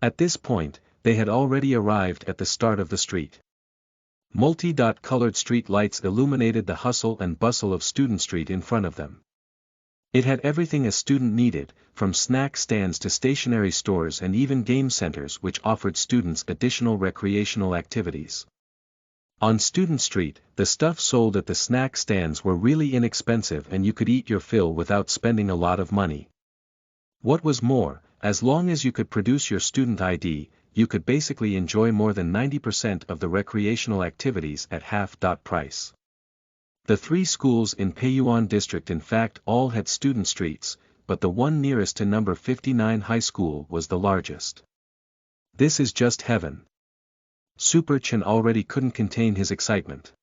At this point, they had already arrived at the start of the street. Multi-colored street lights illuminated the hustle and bustle of Student Street in front of them. It had everything a student needed, from snack stands to stationery stores and even game centers which offered students additional recreational activities. On Student Street, the stuff sold at the snack stands were really inexpensive and you could eat your fill without spending a lot of money. What was more, as long as you could produce your student ID, you could basically enjoy more than 90% of the recreational activities at half price. The 3 schools in Peiyuan district in fact all had student streets, but the one nearest to number 59 high school was the largest. This is just heaven. Super Chen already couldn't contain his excitement.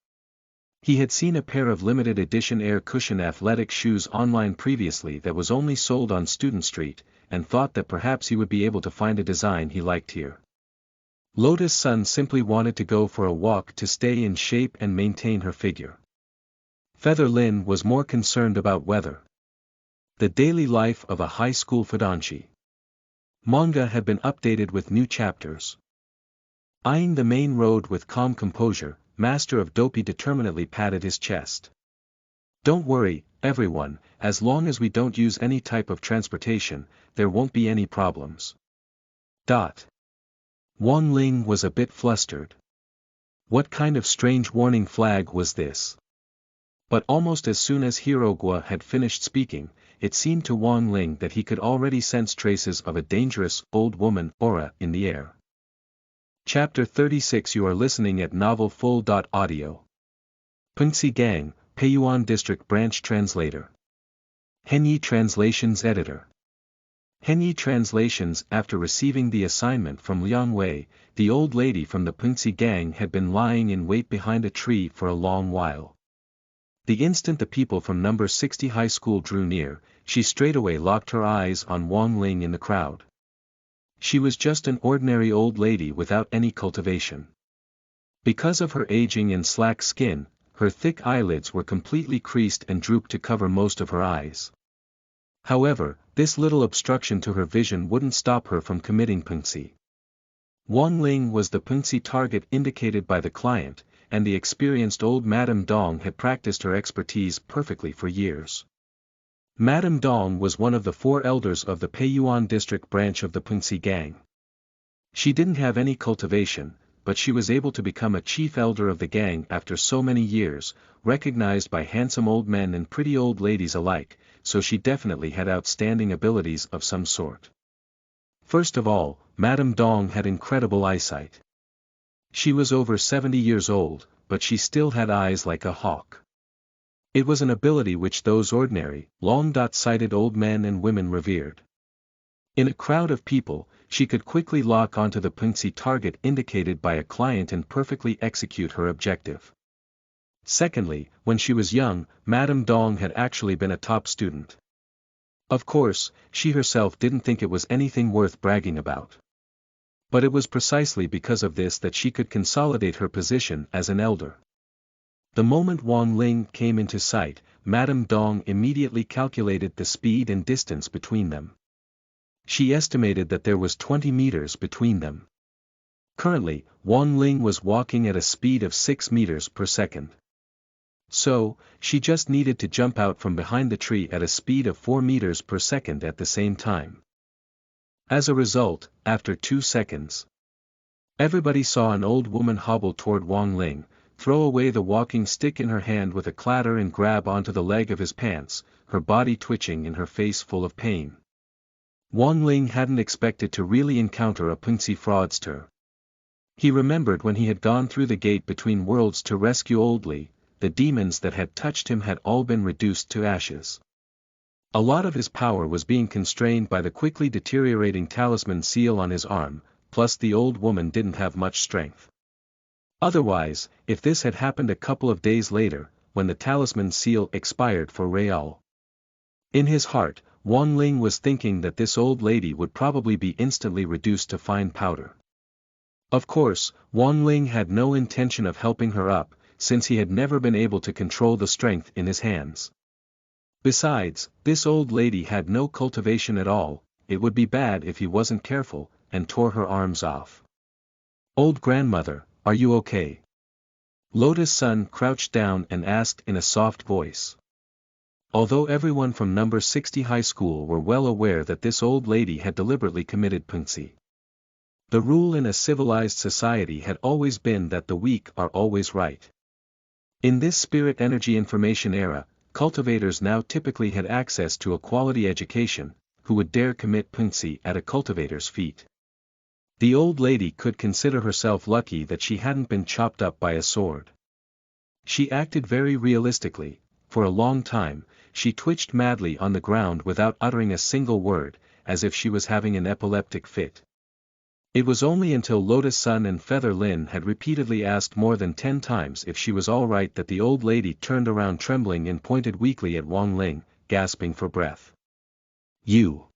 He had seen a pair of limited edition air cushion athletic shoes online previously that was only sold on Student Street, and thought that perhaps he would be able to find a design he liked here. Lotus Sun simply wanted to go for a walk to stay in shape and maintain her figure. Feather Lin was more concerned about weather. The daily life of a high school Fudanshi manga had been updated with new chapters. Eyeing the main road with calm composure, Master of Dopey determinedly patted his chest. Don't worry, everyone, as long as we don't use any type of transportation, there won't be any problems. Wang Ling was a bit flustered. What kind of strange warning flag was this? But almost as soon as Hirogua had finished speaking, it seemed to Wang Ling that he could already sense traces of a dangerous, old woman aura in the air. Chapter 36. You are listening at novelfull.audio. Pengxi Gang, Peiyuan District Branch Translator. Henyi Translations Editor. Henyi Translations. After receiving the assignment from Liang Wei, the old lady from the Pengxi Gang had been lying in wait behind a tree for a long while. The instant the people from number 60 high school drew near, she straightaway locked her eyes on Wang Ling in the crowd. She was just an ordinary old lady without any cultivation. Because of her aging and slack skin, her thick eyelids were completely creased and drooped to cover most of her eyes. However, this little obstruction to her vision wouldn't stop her from committing pengxi. Wang Ling was the pengxi target indicated by the client, and the experienced old Madame Dong had practiced her expertise perfectly for years. Madame Dong was one of the 4 elders of the Peiyuan district branch of the Pengxi Gang. She didn't have any cultivation, but she was able to become a chief elder of the gang after so many years, recognized by handsome old men and pretty old ladies alike, so she definitely had outstanding abilities of some sort. First of all, Madame Dong had incredible eyesight. She was over 70 years old, but she still had eyes like a hawk. It was an ability which those ordinary, long-sighted old men and women revered. In a crowd of people, she could quickly lock onto the pengxi target indicated by a client and perfectly execute her objective. Secondly, when she was young, Madame Dong had actually been a top student. Of course, she herself didn't think it was anything worth bragging about. But it was precisely because of this that she could consolidate her position as an elder. The moment Wang Ling came into sight, Madame Dong immediately calculated the speed and distance between them. She estimated that there was 20 meters between them. Currently, Wang Ling was walking at a speed of 6 meters per second. So, she just needed to jump out from behind the tree at a speed of 4 meters per second at the same time. As a result, after 2 seconds, everybody saw an old woman hobble toward Wang Ling, throw away the walking stick in her hand with a clatter and grab onto the leg of his pants, her body twitching and her face full of pain. Wang Ling hadn't expected to really encounter a pengxi fraudster. He remembered when he had gone through the gate between worlds to rescue Old Li, the demons that had touched him had all been reduced to ashes. A lot of his power was being constrained by the quickly deteriorating talisman seal on his arm, plus the old woman didn't have much strength. Otherwise, if this had happened a couple of days later, when the talisman seal expired for Real. In his heart, Wang Ling was thinking that this old lady would probably be instantly reduced to fine powder. Of course, Wang Ling had no intention of helping her up, since he had never been able to control the strength in his hands. Besides, this old lady had no cultivation at all, it would be bad if he wasn't careful, and tore her arms off. Old grandmother, are you okay? Lotus Sun crouched down and asked in a soft voice. Although everyone from number 60 high school were well aware that this old lady had deliberately committed pengxi. The rule in a civilized society had always been that the weak are always right. In this spirit energy information era, cultivators now typically had access to a quality education, who would dare commit pengxi at a cultivator's feet. The old lady could consider herself lucky that she hadn't been chopped up by a sword. She acted very realistically. For a long time, she twitched madly on the ground without uttering a single word, as if she was having an epileptic fit. It was only until Lotus Sun and Feather Lin had repeatedly asked more than 10 times if she was all right that the old lady turned around trembling and pointed weakly at Wang Ling, gasping for breath. You.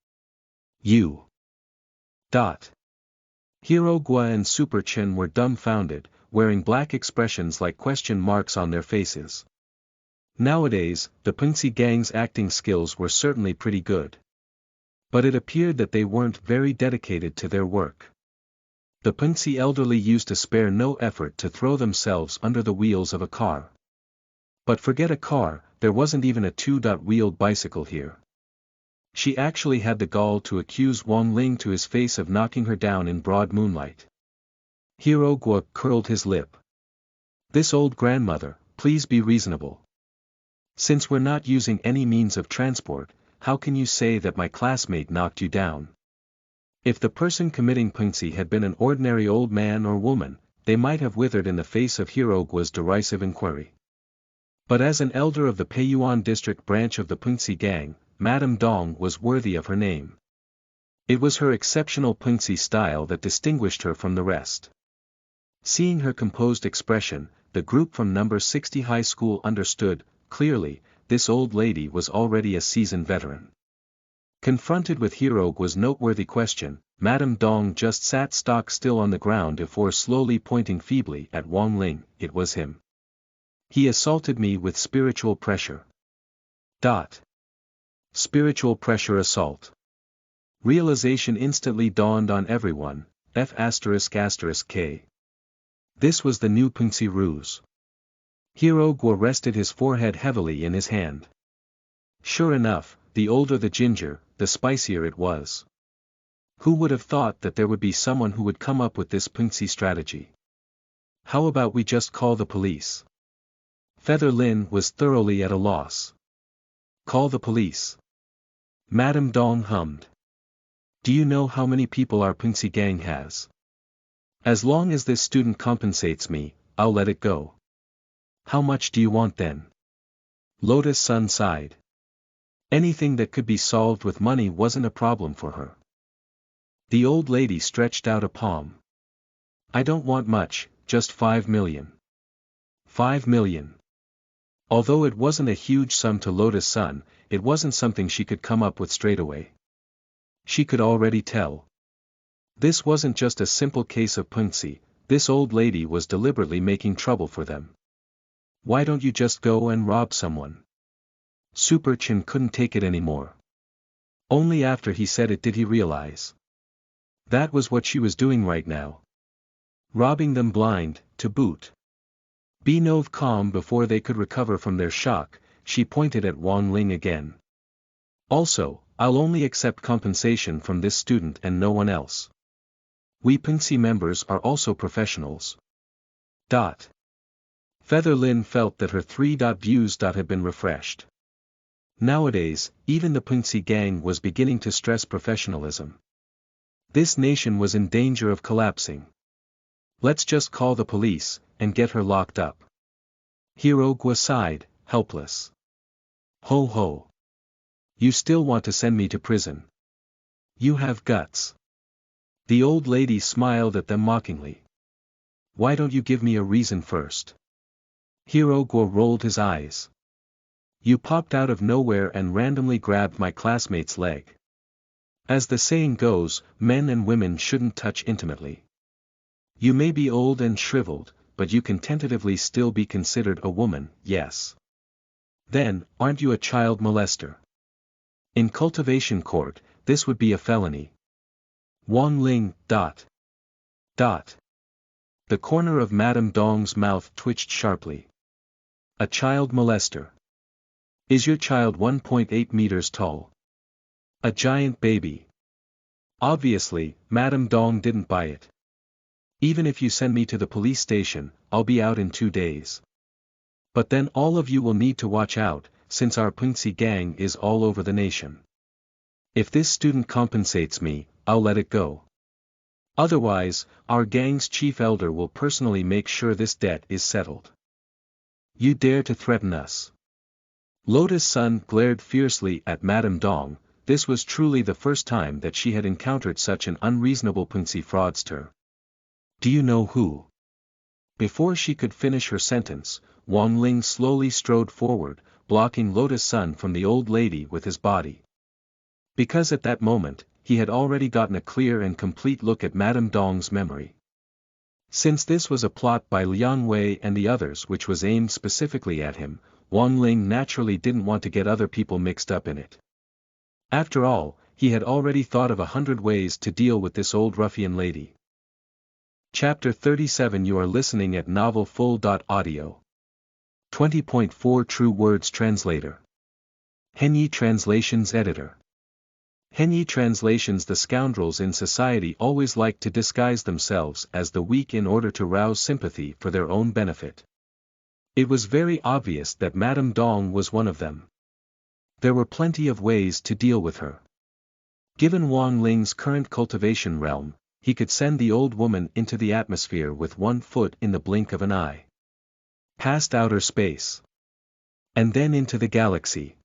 Hero Gua and Super Chen were dumbfounded, wearing black expressions like question marks on their faces. Nowadays, the Pengxi Gang's acting skills were certainly pretty good. But it appeared that they weren't very dedicated to their work. The Punxi elderly used to spare no effort to throw themselves under the wheels of a car. But forget a car, there wasn't even a two-wheeled bicycle here. She actually had the gall to accuse Wang Ling to his face of knocking her down in broad moonlight. Hero Guo curled his lip. This old grandmother, please be reasonable. Since we're not using any means of transport, how can you say that my classmate knocked you down? If the person committing Punxi had been an ordinary old man or woman, they might have withered in the face of Hero Guo's derisive inquiry. But as an elder of the Peiyuan district branch of the Punxi gang, Madame Dong was worthy of her name. It was her exceptional Punxi style that distinguished her from the rest. Seeing her composed expression, the group from number 60 high school understood, clearly, this old lady was already a seasoned veteran. Confronted with Hero Guo's noteworthy question, Madame Dong just sat stock still on the ground before slowly pointing feebly at Wang Ling. It was him. He assaulted me with spiritual pressure. Spiritual pressure assault. Realization instantly dawned on everyone, F***K. This was the new Punxi ruse. Hero Guo rested his forehead heavily in his hand. Sure enough, the older the ginger, the spicier it was. Who would have thought that there would be someone who would come up with this Punxi strategy? How about we just call the police? Feather Lin was thoroughly at a loss. Call the police. Madame Dong hummed. Do you know how many people our Punxi gang has? As long as this student compensates me, I'll let it go. How much do you want then? Lotus Sun sighed. Anything that could be solved with money wasn't a problem for her. The old lady stretched out a palm. I don't want much, just 5 million. 5 million. Although it wasn't a huge sum to Lotus Sun, it wasn't something she could come up with straight away. She could already tell. This wasn't just a simple case of Punxi, this old lady was deliberately making trouble for them. Why don't you just go and rob someone? Super Chin couldn't take it anymore. Only after he said it did he realize. That was what she was doing right now. Robbing them blind, to boot. Be Nove calm before they could recover from their shock, she pointed at Wang Ling again. Also, I'll only accept compensation from this student and no one else. We Punxi members are also professionals. Feather Lin felt that her views had been refreshed. Nowadays, even the Punxi gang was beginning to stress professionalism. This nation was in danger of collapsing. Let's just call the police, and get her locked up. Hero Guo sighed, helpless. Ho ho. You still want to send me to prison? You have guts. The old lady smiled at them mockingly. Why don't you give me a reason first? Hero Guo rolled his eyes. You popped out of nowhere and randomly grabbed my classmate's leg. As the saying goes, men and women shouldn't touch intimately. You may be old and shriveled, but you can tentatively still be considered a woman, yes. Then, aren't you a child molester? In cultivation court, this would be a felony. Wang Ling, The corner of Madame Dong's mouth twitched sharply. A child molester. Is your child 1.8 meters tall? A giant baby. Obviously, Madame Dong didn't buy it. Even if you send me to the police station, I'll be out in 2 days. But then all of you will need to watch out, since our Punxi gang is all over the nation. If this student compensates me, I'll let it go. Otherwise, our gang's chief elder will personally make sure this debt is settled. You dare to threaten us? Lotus Sun glared fiercely at Madame Dong. This was truly the first time that she had encountered such an unreasonable Punxi fraudster. Do you know who? Before she could finish her sentence, Wang Ling slowly strode forward, blocking Lotus Sun from the old lady with his body. Because at that moment, he had already gotten a clear and complete look at Madame Dong's memory. Since this was a plot by Liang Wei and the others which was aimed specifically at him, Wang Ling naturally didn't want to get other people mixed up in it. After all, he had already thought of 100 ways to deal with this old ruffian lady. Chapter 37 You are listening at novelfull.audio. 20.4 True Words Translator. Henyi Translations Editor. Henyi Translations. The scoundrels in society always like to disguise themselves as the weak in order to rouse sympathy for their own benefit. It was very obvious that Madame Dong was one of them. There were plenty of ways to deal with her. Given Wang Ling's current cultivation realm, he could send the old woman into the atmosphere with 1 foot in the blink of an eye. Past outer space. And then into the galaxy.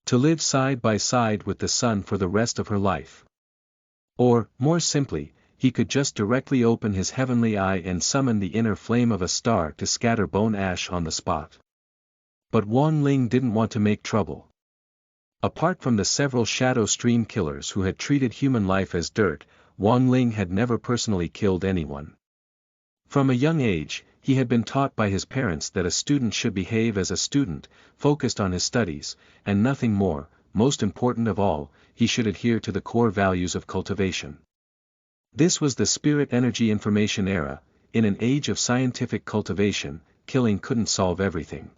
To live side by side with the sun for the rest of her life. Or, more simply, he could just directly open his heavenly eye and summon the inner flame of a star to scatter bone ash on the spot. But Wang Ling didn't want to make trouble. Apart from the several shadow stream killers who had treated human life as dirt, Wang Ling had never personally killed anyone. From a young age, he had been taught by his parents that a student should behave as a student, focused on his studies, and nothing more. Most important of all, he should adhere to the core values of cultivation. This was the spirit energy information era. In an age of scientific cultivation, killing couldn't solve everything.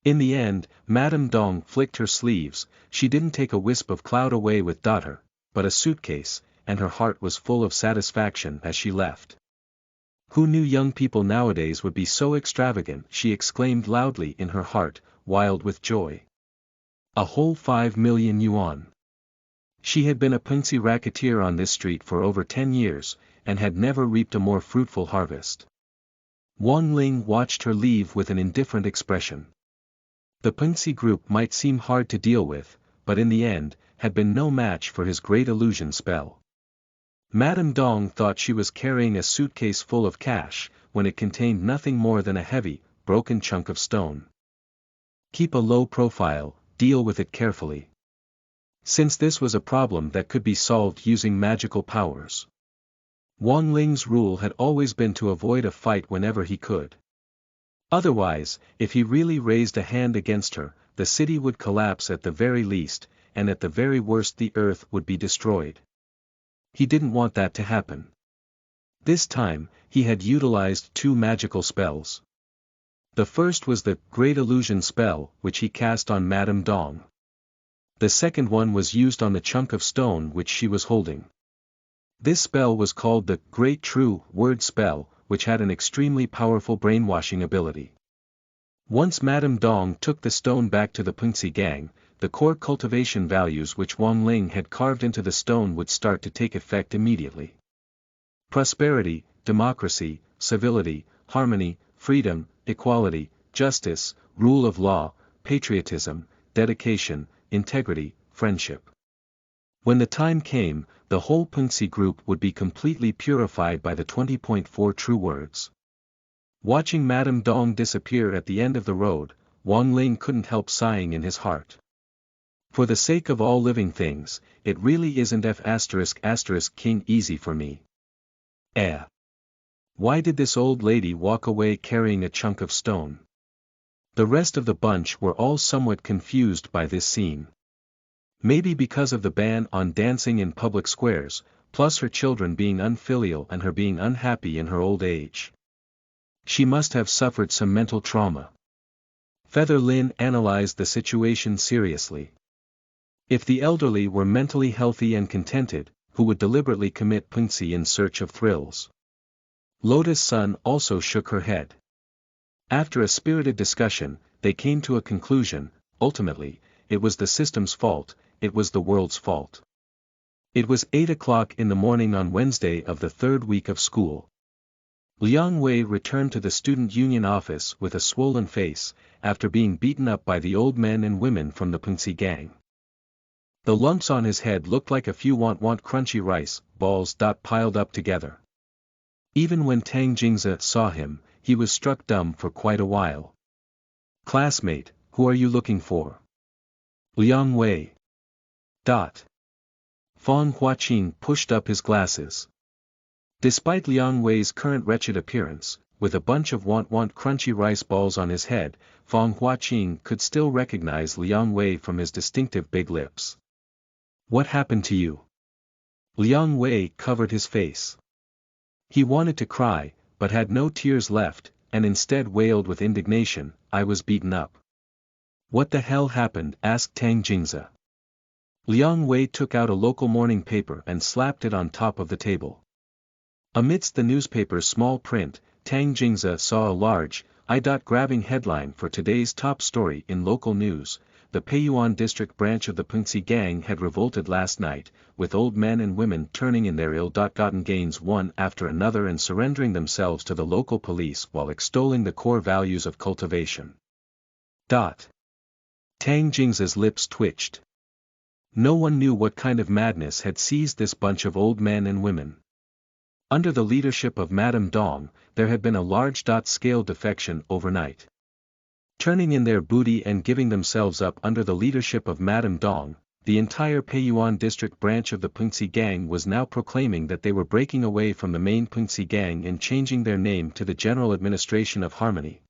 In the end, Madame Dong flicked her sleeves. She didn't take a wisp of cloud away with daughter, but a suitcase, and her heart was full of satisfaction as she left. Who knew young people nowadays would be so extravagant? She exclaimed loudly in her heart, wild with joy. A whole 5 million yuan. She had been a Punxi racketeer on this street for over 10 years, and had never reaped a more fruitful harvest. Wang Ling watched her leave with an indifferent expression. The Punxi group might seem hard to deal with, but in the end, had been no match for his great illusion spell. Madame Dong thought she was carrying a suitcase full of cash, when it contained nothing more than a heavy, broken chunk of stone. Keep a low profile, deal with it carefully. Since this was a problem that could be solved using magical powers. Wang Ling's rule had always been to avoid a fight whenever he could. Otherwise, if he really raised a hand against her, the city would collapse at the very least, and at the very worst the earth would be destroyed. He didn't want that to happen. This time, he had utilized 2 magical spells. The first was the Great Illusion spell, which he cast on Madame Dong. The second one was used on the chunk of stone which she was holding. This spell was called the Great True Word spell, which had an extremely powerful brainwashing ability. Once Madame Dong took the stone back to the Punxi gang, the core cultivation values which Wang Ling had carved into the stone would start to take effect immediately. Prosperity, democracy, civility, harmony, freedom, equality, justice, rule of law, patriotism, dedication, integrity, friendship. When the time came, the whole Punxi group would be completely purified by the 20.4 true words. Watching Madame Dong disappear at the end of the road, Wang Ling couldn't help sighing in his heart. For the sake of all living things, it really isn't King easy for me. Why did this old lady walk away carrying a chunk of stone? The rest of the bunch were all somewhat confused by this scene. Maybe because of the ban on dancing in public squares, plus her children being unfilial and her being unhappy in her old age. She must have suffered some mental trauma. Feather Lin analyzed the situation seriously. If the elderly were mentally healthy and contented, who would deliberately commit Punxi in search of thrills? Lotus Sun also shook her head. After a spirited discussion, they came to a conclusion. Ultimately, it was the system's fault, it was the world's fault. It was 8 o'clock in the morning on Wednesday of the 3rd week of school. Liang Wei returned to the student union office with a swollen face, after being beaten up by the old men and women from the Punxi gang. The lumps on his head looked like a few want crunchy rice balls piled up together. Even when Tang Jingze saw him, he was struck dumb for quite a while. Classmate, who are you looking for? Liang Wei. Fang Huaqing pushed up his glasses. Despite Liang Wei's current wretched appearance, with a bunch of want crunchy rice balls on his head, Fang Huaqing could still recognize Liang Wei from his distinctive big lips. What happened to you? Liang Wei covered his face. He wanted to cry, but had no tears left, and instead wailed with indignation, "I was beaten up." "What the hell happened?" asked Tang Jingze. Liang Wei took out a local morning paper and slapped it on top of the table. Amidst the newspaper's small print, Tang Jingze saw a large, eye-grabbing headline for today's top story in local news. The Peiyuan district branch of the Pengxi gang had revolted last night, with old men and women turning in their ill-gotten gains one after another and surrendering themselves to the local police while extolling the core values of cultivation. Tang Jingze's lips twitched. No one knew what kind of madness had seized this bunch of old men and women. Under the leadership of Madame Dong, there had been a large-scale defection overnight. Turning in their booty and giving themselves up under the leadership of Madame Dong, the entire Peiyuan district branch of the Pengxi gang was now proclaiming that they were breaking away from the main Pengxi gang and changing their name to the General Administration of Harmony.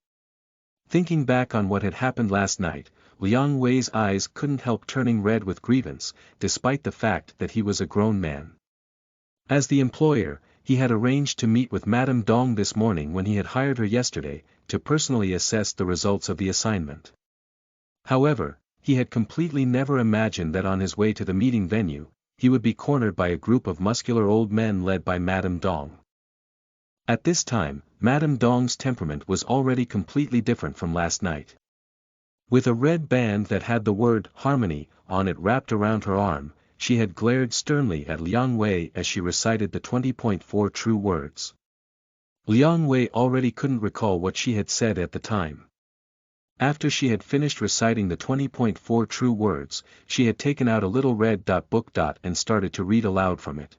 Thinking back on what had happened last night, Liang Wei's eyes couldn't help turning red with grievance, despite the fact that he was a grown man. As the employer, he had arranged to meet with Madame Dong this morning when he had hired her yesterday, to personally assess the results of the assignment. However, he had completely never imagined that on his way to the meeting venue, he would be cornered by a group of muscular old men led by Madame Dong. At this time, Madame Dong's temperament was already completely different from last night. With a red band that had the word "Harmony" on it wrapped around her arm, she had glared sternly at Liang Wei as she recited the 20.4 true words. Liang Wei already couldn't recall what she had said at the time. After she had finished reciting the 20.4 true words, she had taken out a little red book and started to read aloud from it.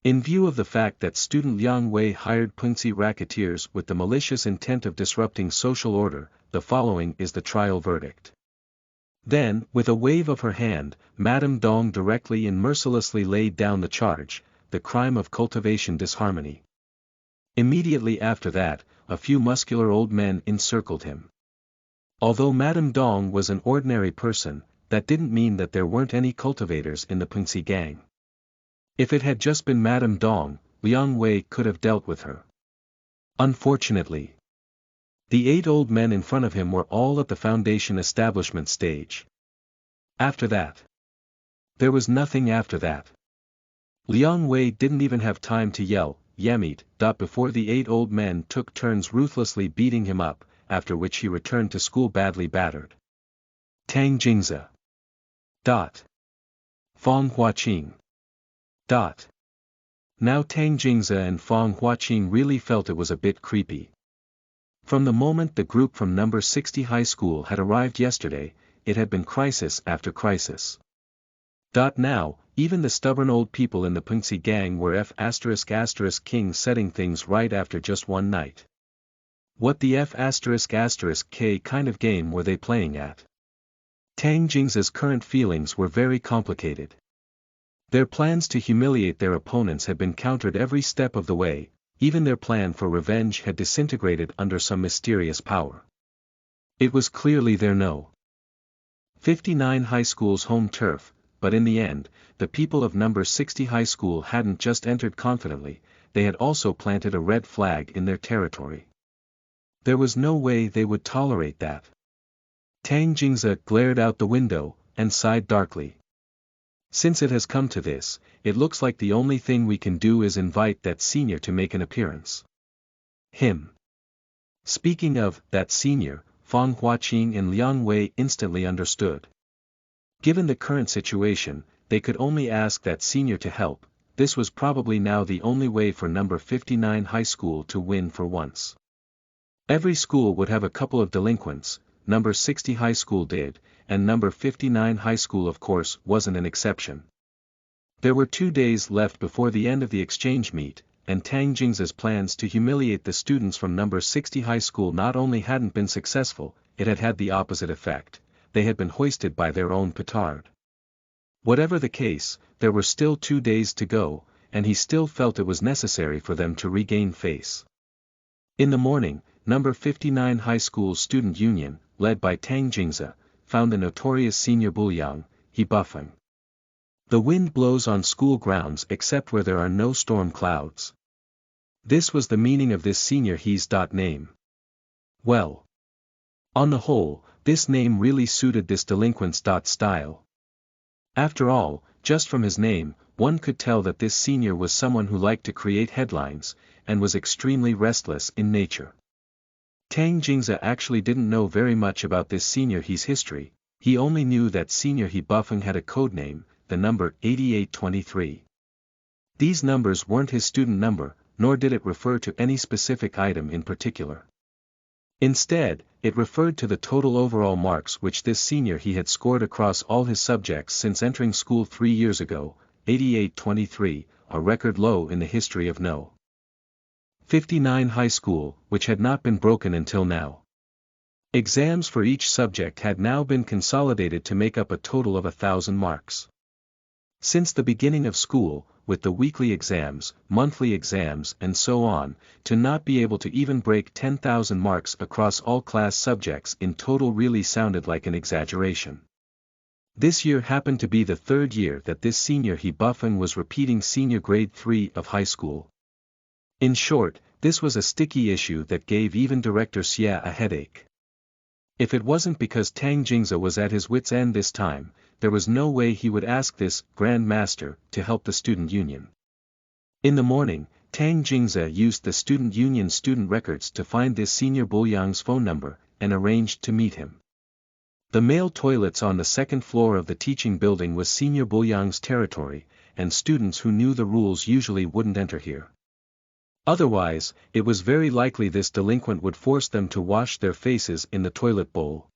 In view of the fact that student Liang Wei hired Pengxi racketeers with the malicious intent of disrupting social order, the following is the trial verdict. Then, with a wave of her hand, Madame Dong directly and mercilessly laid down the charge, the crime of cultivation disharmony. Immediately after that, a few muscular old men encircled him. Although Madame Dong was an ordinary person, that didn't mean that there weren't any cultivators in the Pengxi gang. If it had just been Madame Dong, Liang Wei could have dealt with her. Unfortunately, the 8 old men in front of him were all at the foundation establishment stage. After that, there was nothing after that. Liang Wei didn't even have time to yell, "Yamit," before the 8 old men took turns ruthlessly beating him up, after which he returned to school badly battered. Tang Jingze. Fong Huaqing. Now Tang Jingze and Fong Huaqing really felt it was a bit creepy. From the moment the group from number 60 high school had arrived yesterday, it had been crisis after crisis. Now, even the stubborn old people in the Pengxi gang were F***King setting things right after just one night. What the F***K kind of game were they playing at? Tang Jingze's current feelings were very complicated. Their plans to humiliate their opponents had been countered every step of the way. Even their plan for revenge had disintegrated under some mysterious power. It was clearly their No. 59 high school's home turf, but in the end, the people of number 60 high school hadn't just entered confidently, they had also planted a red flag in their territory. There was no way they would tolerate that. Tang Jingze glared out the window, and sighed darkly. Since it has come to this, it looks like the only thing we can do is invite that senior to make an appearance. Him. Speaking of that senior, Fong Huaqing and Liang Wei instantly understood. Given the current situation, they could only ask that senior to help. This was probably now the only way for number 59 high school to win for once. Every school would have a couple of delinquents, number 60 high school did, and number 59 high school of course wasn't an exception. There were 2 days left before the end of the exchange meet, and Tang Jingze's plans to humiliate the students from number 60 high school not only hadn't been successful, it had had the opposite effect. They had been hoisted by their own petard. Whatever the case, there were still 2 days to go, and he still felt it was necessary for them to regain face. In the morning, number 59 high school's student union, led by Tang Jingze, found the notorious senior Buliang, he buffing. The wind blows on school grounds except where there are no storm clouds. This was the meaning of this senior he's name. Well. On the whole, this name really suited this delinquent's style. After all, just from his name, one could tell that this senior was someone who liked to create headlines, and was extremely restless in nature. Tang Jingze actually didn't know very much about this senior he's history, he only knew that senior he Bufeng had a codename, the number 8823. These numbers weren't his student number, nor did it refer to any specific item in particular. Instead, it referred to the total overall marks which this senior he had scored across all his subjects since entering school 3 years ago, 8823, a record low in the history of No. 59 high school, which had not been broken until now. Exams for each subject had now been consolidated to make up a total of 1,000 marks. Since the beginning of school, with the weekly exams, monthly exams and so on, to not be able to even break 10,000 marks across all class subjects in total really sounded like an exaggeration. This year happened to be the 3rd year that this senior he Bufeng was repeating senior grade 3 of high school. In short, this was a sticky issue that gave even Director Xia a headache. If it wasn't because Tang Jingze was at his wits' end this time, there was no way he would ask this Grand Master to help the student union. In the morning, Tang Jingze used the student union's student records to find this senior Boyang's phone number, and arranged to meet him. The male toilets on the 2nd floor of the teaching building was senior Boyang's territory, and students who knew the rules usually wouldn't enter here. Otherwise, it was very likely this delinquent would force them to wash their faces in the toilet bowl.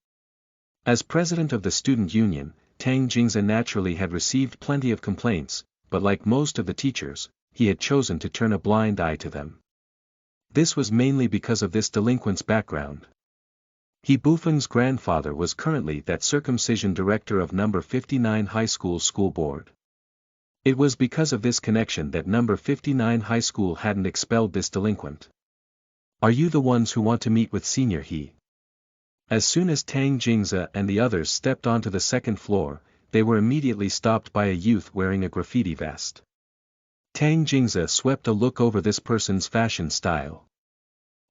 As president of the student union, Tang Jingze naturally had received plenty of complaints, but like most of the teachers, he had chosen to turn a blind eye to them. This was mainly because of this delinquent's background. He Bufeng's grandfather was currently that circumcision director of number 59 high school board. It was because of this connection that number 59 high school hadn't expelled this delinquent. Are you the ones who want to meet with senior he? As soon as Tang Jingze and the others stepped onto the 2nd floor, they were immediately stopped by a youth wearing a graffiti vest. Tang Jingze swept a look over this person's fashion style.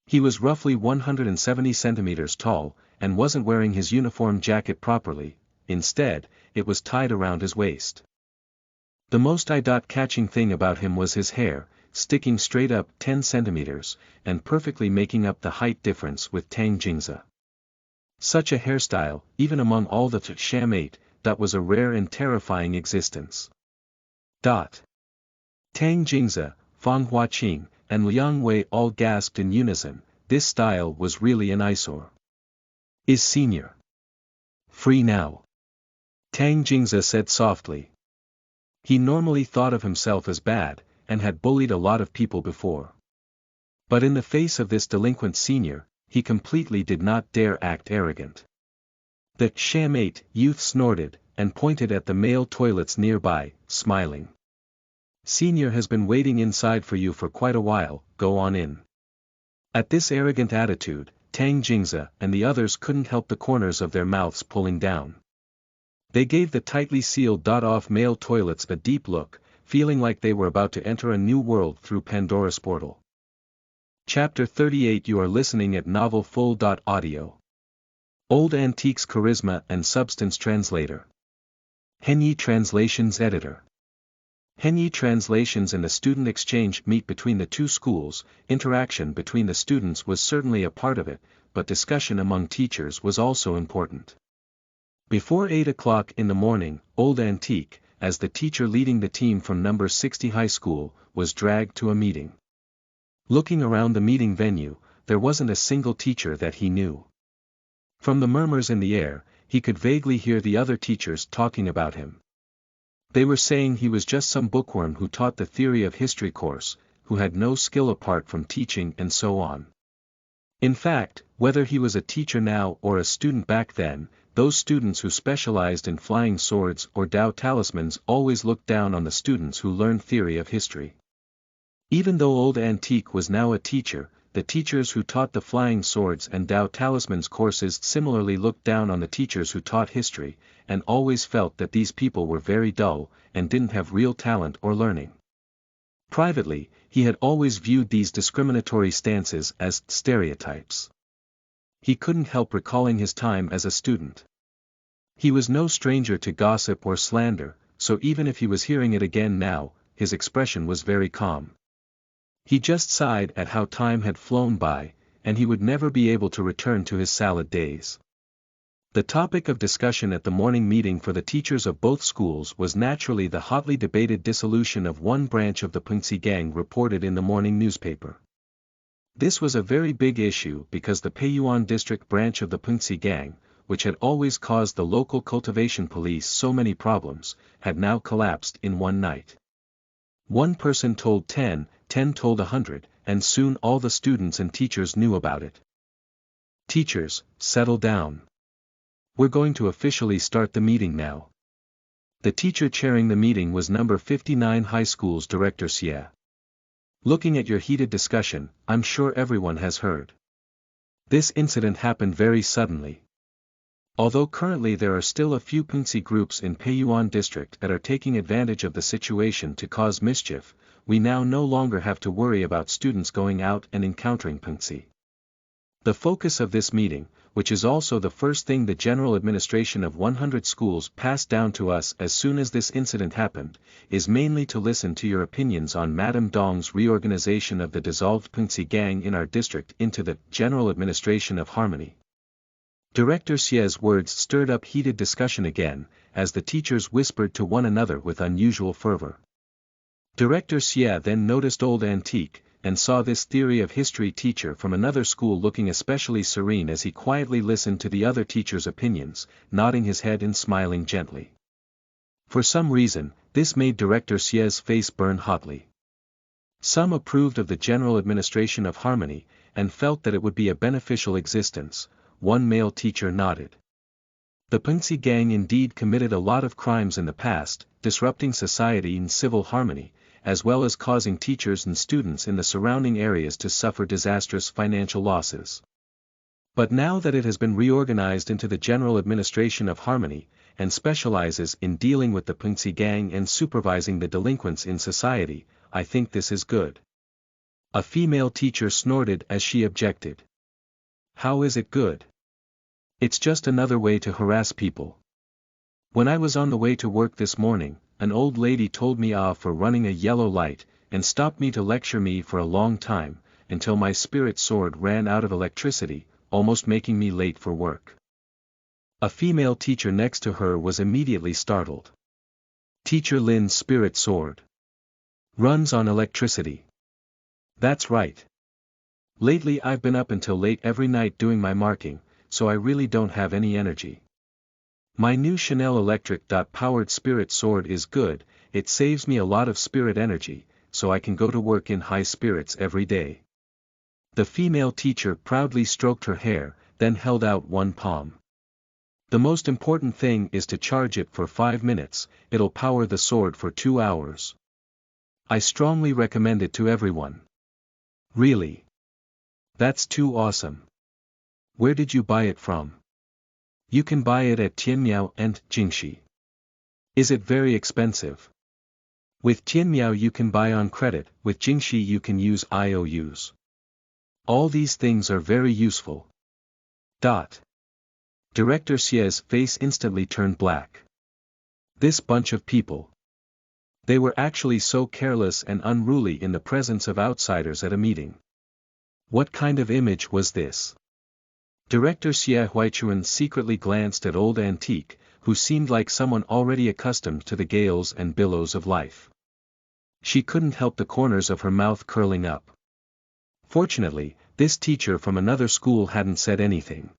He was roughly 170 centimeters tall, and wasn't wearing his uniform jacket properly, instead, it was tied around his waist. The most eye-catching thing about him was his hair, sticking straight up 10 centimeters, and perfectly making up the height difference with Tang Jingze. Such a hairstyle, even among all the Shamate, that was a rare and terrifying existence. Tang Jingze, Fang Huaqing, and Liang Wei all gasped in unison, this style was really an eyesore. Is senior free now? Tang Jingze said softly. He normally thought of himself as bad, and had bullied a lot of people before. But in the face of this delinquent senior, he completely did not dare act arrogant. The Shamate youth snorted, and pointed at the male toilets nearby, smiling. Senior has been waiting inside for you for quite a while, go on in. At this arrogant attitude, Tang Jingze and the others couldn't help the corners of their mouths pulling down. They gave the tightly sealed off male toilets a deep look, feeling like they were about to enter a new world through Pandora's portal. Chapter 38 You are listening at novelfull.audio. Old Antiques Charisma and Substance Translator. Henyi Translations Editor. Henyi Translations and the student exchange meet between the two schools. Interaction between the students was certainly a part of it, but discussion among teachers was also important. Before 8 o'clock in the morning, Old Antique, as the teacher leading the team from number 60 high school, was dragged to a meeting. Looking around the meeting venue, there wasn't a single teacher that he knew. From the murmurs in the air, he could vaguely hear the other teachers talking about him. They were saying he was just some bookworm who taught the theory of history course, who had no skill apart from teaching and so on. In fact, whether he was a teacher now or a student back then, those students who specialized in flying swords or Tao talismans always looked down on the students who learned theory of history. Even though Old Antique was now a teacher, the teachers who taught the flying swords and Tao talismans courses similarly looked down on the teachers who taught history, and always felt that these people were very dull, and didn't have real talent or learning. Privately, he had always viewed these discriminatory stances as stereotypes. He couldn't help recalling his time as a student. He was no stranger to gossip or slander, so even if he was hearing it again now, his expression was very calm. He just sighed at how time had flown by, and he would never be able to return to his salad days. The topic of discussion at the morning meeting for the teachers of both schools was naturally the hotly debated dissolution of one branch of the Punxi gang reported in the morning newspaper. This was a very big issue because the Payuan district branch of the Punxi gang, which had always caused the local cultivation police so many problems, had now collapsed in one night. One person told 10, 10 told 100, and soon all the students and teachers knew about it. Teachers, settle down. We're going to officially start the meeting now. The teacher chairing the meeting was number 59 high school's Director Xie. Looking at your heated discussion, I'm sure everyone has heard. This incident happened very suddenly. Although currently there are still a few Punxi groups in Payuan district that are taking advantage of the situation to cause mischief, we now no longer have to worry about students going out and encountering Punxi. The focus of this meeting, which is also the first thing the general administration of 100 schools passed down to us as soon as this incident happened, is mainly to listen to your opinions on Madame Dong's reorganization of the dissolved Punxi gang in our district into the General Administration of Harmony. Director Xie's words stirred up heated discussion again, as the teachers whispered to one another with unusual fervor. Director Xie then noticed Old Antique, and saw this theory of history teacher from another school looking especially serene as he quietly listened to the other teacher's opinions, nodding his head and smiling gently. For some reason, this made Director Xie's face burn hotly. Some approved of the general administration of Harmony, and felt that it would be a beneficial existence. One male teacher nodded. The Punxi gang indeed committed a lot of crimes in the past, disrupting society and civil harmony, as well as causing teachers and students in the surrounding areas to suffer disastrous financial losses. But now that it has been reorganized into the General Administration of Harmony, and specializes in dealing with the Punxi gang and supervising the delinquents in society, I think this is good. A female teacher snorted as she objected. How is it good? It's just another way to harass people. When I was on the way to work this morning, an old lady told me off for running a yellow light, and stopped me to lecture me for a long time, until my spirit sword ran out of electricity, almost making me late for work. A female teacher next to her was immediately startled. Teacher Lin's spirit sword runs on electricity. That's right. Lately I've been up until late every night doing my marking, so I really don't have any energy. My new Chanel electric-powered spirit sword is good, it saves me a lot of spirit energy, so I can go to work in high spirits every day. The female teacher proudly stroked her hair, then held out one palm. The most important thing is to charge it for 5 minutes, it'll power the sword for 2 hours. I strongly recommend it to everyone. Really? That's too awesome. Where did you buy it from? You can buy it at Tianmiao and Jingxi. Is it very expensive? With Tianmiao you can buy on credit, with Jingxi you can use IOUs. All these things are very useful. Director Xie's face instantly turned black. This bunch of people. They were actually so careless and unruly in the presence of outsiders at a meeting. What kind of image was this? Director Xie Huichuan secretly glanced at Old Antique, who seemed like someone already accustomed to the gales and billows of life. She couldn't help the corners of her mouth curling up. Fortunately, this teacher from another school hadn't said anything.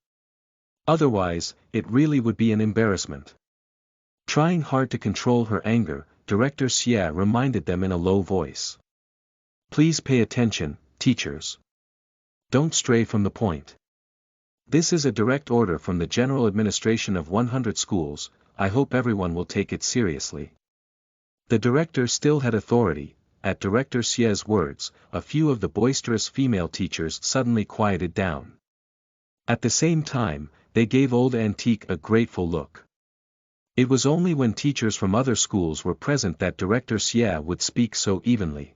Otherwise, it really would be an embarrassment. Trying hard to control her anger, Director Xie reminded them in a low voice. Please pay attention, teachers. Don't stray from the point. This is a direct order from the General Administration of 100 schools, I hope everyone will take it seriously. The director still had authority. At Director Xie's words, a few of the boisterous female teachers suddenly quieted down. At the same time, they gave Old Antique a grateful look. It was only when teachers from other schools were present that Director Xie would speak so evenly.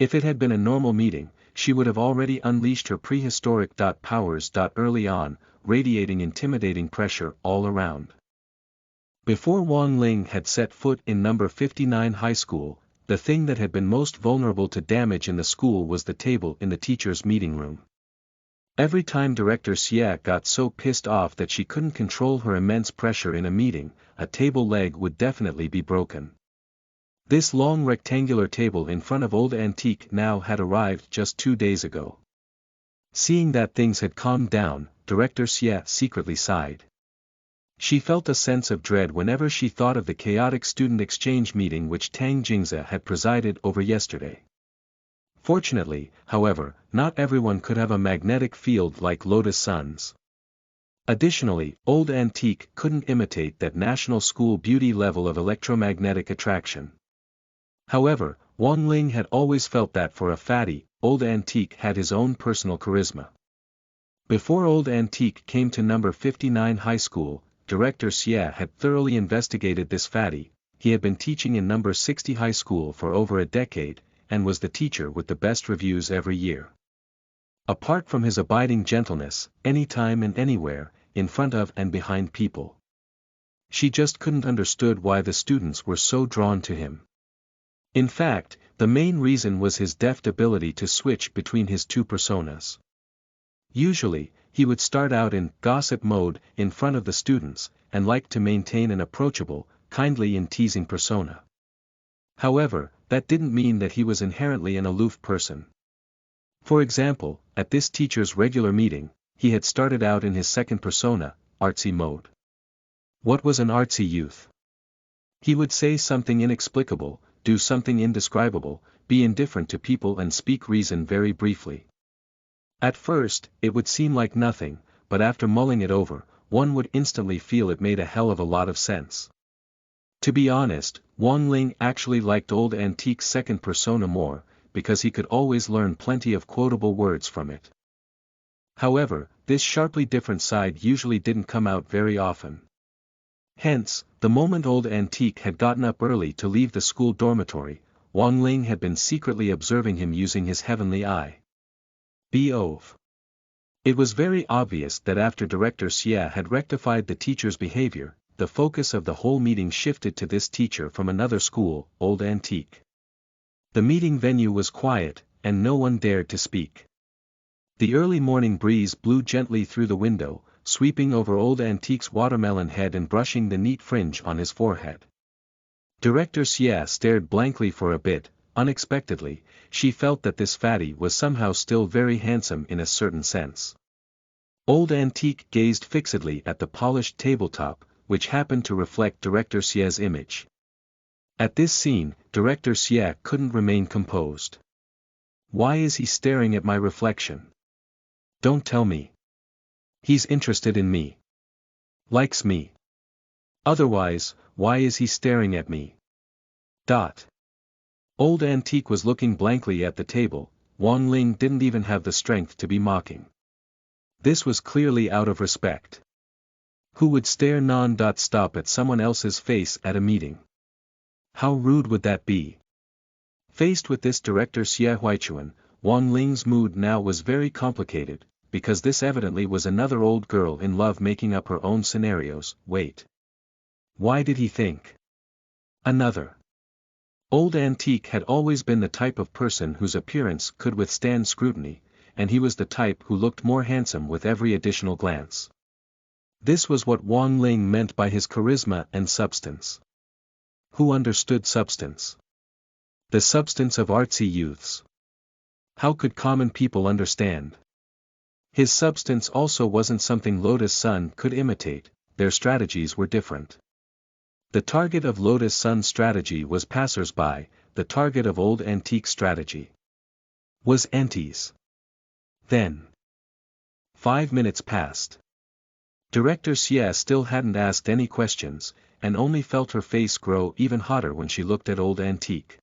If it had been a normal meeting, she would have already unleashed her prehistoric powers early on, radiating intimidating pressure all around. Before Wang Ling had set foot in number 59 high school, the thing that had been most vulnerable to damage in the school was the table in the teacher's meeting room. Every time Director Xie got so pissed off that she couldn't control her immense pressure in a meeting, a table leg would definitely be broken. This long rectangular table in front of Old Antique now had arrived just 2 days ago. Seeing that things had calmed down, Director Xie secretly sighed. She felt a sense of dread whenever she thought of the chaotic student exchange meeting which Tang Jingze had presided over yesterday. Fortunately, however, not everyone could have a magnetic field like Lotus Sun's. Additionally, Old Antique couldn't imitate that national school beauty level of electromagnetic attraction. However, Wang Ling had always felt that for a fatty, Old Antique had his own personal charisma. Before Old Antique came to number 59 high school, Director Xie had thoroughly investigated this fatty. He had been teaching in number 60 high school for over a decade, and was the teacher with the best reviews every year. Apart from his abiding gentleness, anytime and anywhere, in front of and behind people, she just couldn't understood why the students were so drawn to him. In fact, the main reason was his deft ability to switch between his two personas. Usually, he would start out in gossip mode in front of the students, and like to maintain an approachable, kindly and teasing persona. However, that didn't mean that he was inherently an aloof person. For example, at this teacher's regular meeting, he had started out in his second persona, artsy mode. What was an artsy youth? He would say something inexplicable, do something indescribable, be indifferent to people and speak reason very briefly. At first, it would seem like nothing, but after mulling it over, one would instantly feel it made a hell of a lot of sense. To be honest, Wang Ling actually liked Old Antique's second persona more, because he could always learn plenty of quotable words from it. However, this sharply different side usually didn't come out very often. Hence, the moment Old Antique had gotten up early to leave the school dormitory, Wang Ling had been secretly observing him using his heavenly eye. Bov. It was very obvious that after Director Xie had rectified the teacher's behavior, the focus of the whole meeting shifted to this teacher from another school, Old Antique. The meeting venue was quiet, and no one dared to speak. The early morning breeze blew gently through the window, sweeping over Old Antique's watermelon head and brushing the neat fringe on his forehead. Director Xie stared blankly for a bit. Unexpectedly, she felt that this fatty was somehow still very handsome in a certain sense. Old Antique gazed fixedly at the polished tabletop, which happened to reflect Director Xie's image. At this scene, Director Xie couldn't remain composed. Why is he staring at my reflection? Don't tell me. He's interested in me. Likes me. Otherwise, why is he staring at me? Old Antique was looking blankly at the table. Wang Ling didn't even have the strength to be mocking. This was clearly out of respect. Who would stare non-stop at someone else's face at a meeting? How rude would that be? Faced with this Director Xie Huichuan, Wang Ling's mood now was very complicated, because this evidently was another old girl in love making up her own scenarios. Wait. Why did he think? Another. Old Antique had always been the type of person whose appearance could withstand scrutiny, and he was the type who looked more handsome with every additional glance. This was what Wang Ling meant by his charisma and substance. Who understood substance? The substance of artsy youths. How could common people understand? His substance also wasn't something Lotus Sun could imitate. Their strategies were different. The target of Lotus Sun's strategy was passers-by, the target of Old Antique's strategy was antis. Then 5 minutes passed. Director Xie still hadn't asked any questions, and only felt her face grow even hotter when she looked at Old Antique.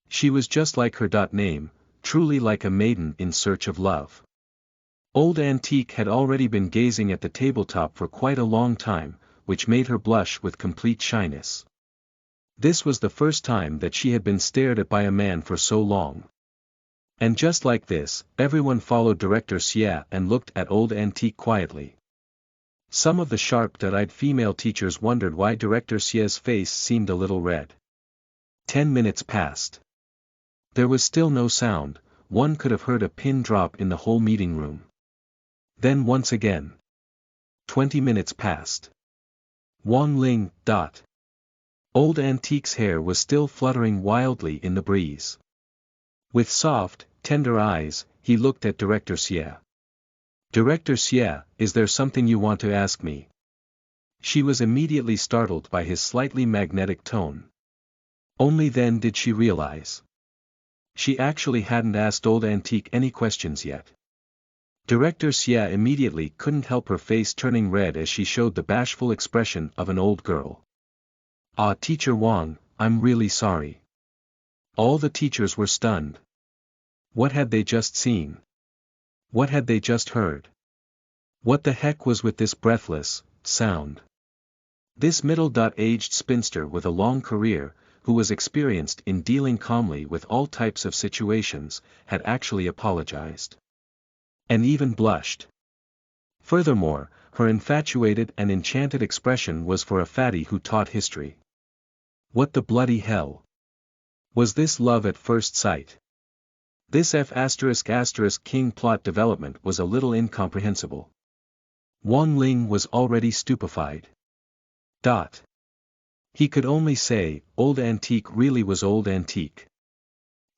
She was just like her name, truly like a maiden in search of love. Old Antique had already been gazing at the tabletop for quite a long time, which made her blush with complete shyness. This was the first time that she had been stared at by a man for so long. And just like this, everyone followed Director Xie and looked at Old Antique quietly. Some of the sharp-eyed female teachers wondered why Director Xie's face seemed a little red. 10 minutes passed. There was still no sound. One could have heard a pin drop in the whole meeting room. Then once again. 20 minutes passed. Wang Ling. Old Antique's hair was still fluttering wildly in the breeze. With soft, tender eyes, he looked at Director Xie. Director Xie, is there something you want to ask me? She was immediately startled by his slightly magnetic tone. Only then did she realize. She actually hadn't asked Old Antique any questions yet. Director Xie immediately couldn't help her face turning red as she showed the bashful expression of an old girl. Ah, Teacher Wang, I'm really sorry. All the teachers were stunned. What had they just seen? What had they just heard? What the heck was with this breathless sound? This middle-aged spinster with a long career, who was experienced in dealing calmly with all types of situations, had actually apologized. And even blushed. Furthermore, her infatuated and enchanted expression was for a fatty who taught history. What the bloody hell? Was this love at first sight? This King plot development was a little incomprehensible. Wang Ling was already stupefied. He could only say, Old Antique really was Old Antique.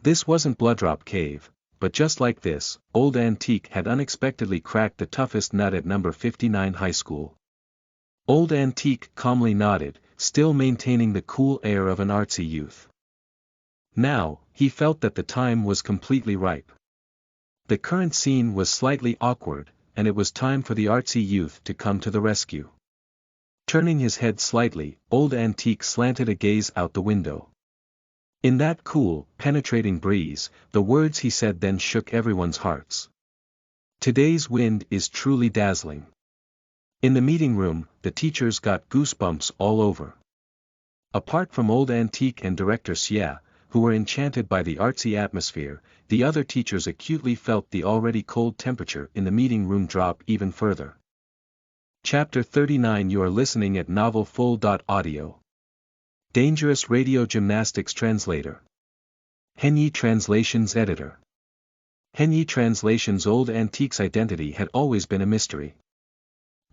This wasn't Bloodrop Cave, but just like this, Old Antique had unexpectedly cracked the toughest nut at number 59 high school. Old Antique calmly nodded, still maintaining the cool air of an artsy youth. Now, he felt that the time was completely ripe. The current scene was slightly awkward, and it was time for the artsy youth to come to the rescue. Turning his head slightly, Old Antique slanted a gaze out the window. In that cool, penetrating breeze, the words he said then shook everyone's hearts. Today's wind is truly dazzling. In the meeting room, the teachers got goosebumps all over. Apart from Old Antique and Director Xie, who were enchanted by the artsy atmosphere, the other teachers acutely felt the already cold temperature in the meeting room drop even further. Chapter 39. You are listening at novelfull.audio. Dangerous Radio Gymnastics Translator. Henyi Translations Editor. Henyi Translations. Old Antique's identity had always been a mystery.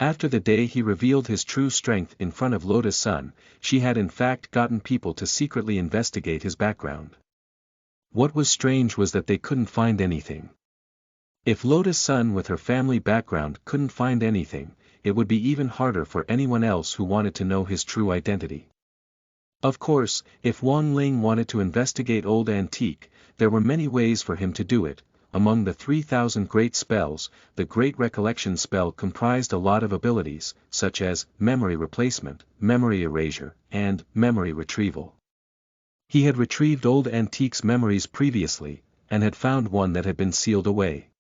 After the day he revealed his true strength in front of Lotus Sun, she had in fact gotten people to secretly investigate his background. What was strange was that they couldn't find anything. If Lotus Sun with her family background couldn't find anything, it would be even harder for anyone else who wanted to know his true identity. Of course, if Wang Ling wanted to investigate Old Antique, there were many ways for him to do it. Among the 3,000 great spells, the Great Recollection spell comprised a lot of abilities, such as memory replacement, memory erasure, and memory retrieval. He had retrieved Old Antique's memories previously, and had found one that had been sealed away.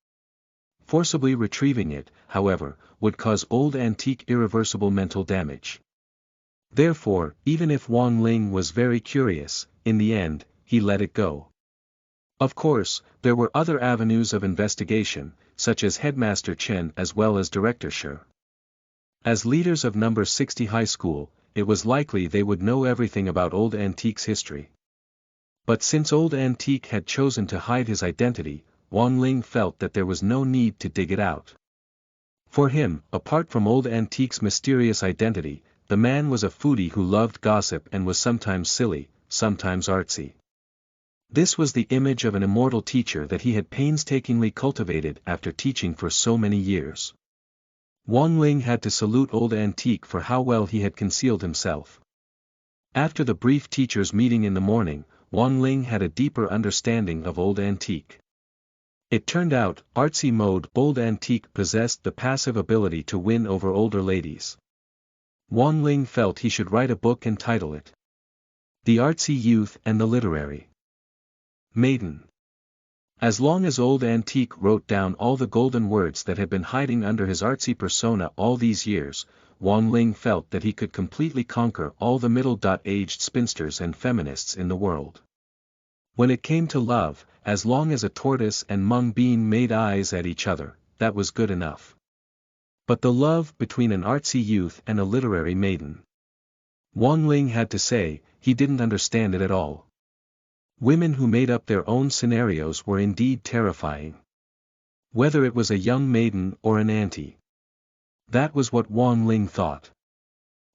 Forcibly retrieving it, however, would cause Old Antique irreversible mental damage. Therefore, even if Wang Ling was very curious, in the end, he let it go. Of course, there were other avenues of investigation, such as Headmaster Chen as well as Director Shi. As leaders of number 60 high school, it was likely they would know everything about Old Antique's history. But since Old Antique had chosen to hide his identity, Wang Ling felt that there was no need to dig it out. For him, apart from Old Antique's mysterious identity, the man was a foodie who loved gossip and was sometimes silly, sometimes artsy. This was the image of an immortal teacher that he had painstakingly cultivated after teaching for so many years. Wang Ling had to salute Old Antique for how well he had concealed himself. After the brief teachers' meeting in the morning, Wang Ling had a deeper understanding of Old Antique. It turned out, artsy mode Old Antique possessed the passive ability to win over older ladies. Wang Ling felt he should write a book and title it The Artsy Youth and the Literary Maiden. As long as Old Antique wrote down all the golden words that had been hiding under his artsy persona all these years, Wang Ling felt that he could completely conquer all the middle-aged spinsters and feminists in the world. When it came to love, as long as a tortoise and mung bean made eyes at each other, that was good enough. But the love between an artsy youth and a literary maiden. Wang Ling had to say, he didn't understand it at all. Women who made up their own scenarios were indeed terrifying. Whether it was a young maiden or an auntie. That was what Wang Ling thought.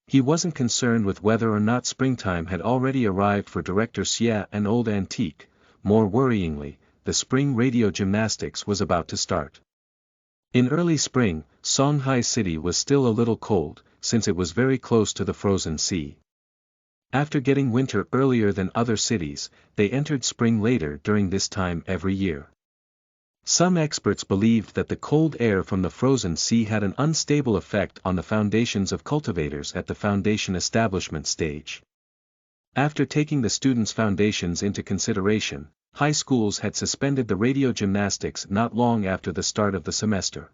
He wasn't concerned with whether or not springtime had already arrived for Director Xie and Old Antique. More worryingly, the spring radio gymnastics was about to start. In early spring, Shanghai City was still a little cold, since it was very close to the frozen sea. After getting winter earlier than other cities, they entered spring later during this time every year. Some experts believed that the cold air from the frozen sea had an unstable effect on the foundations of cultivators at the foundation establishment stage. After taking the students' foundations into consideration, high schools had suspended the radio gymnastics not long after the start of the semester.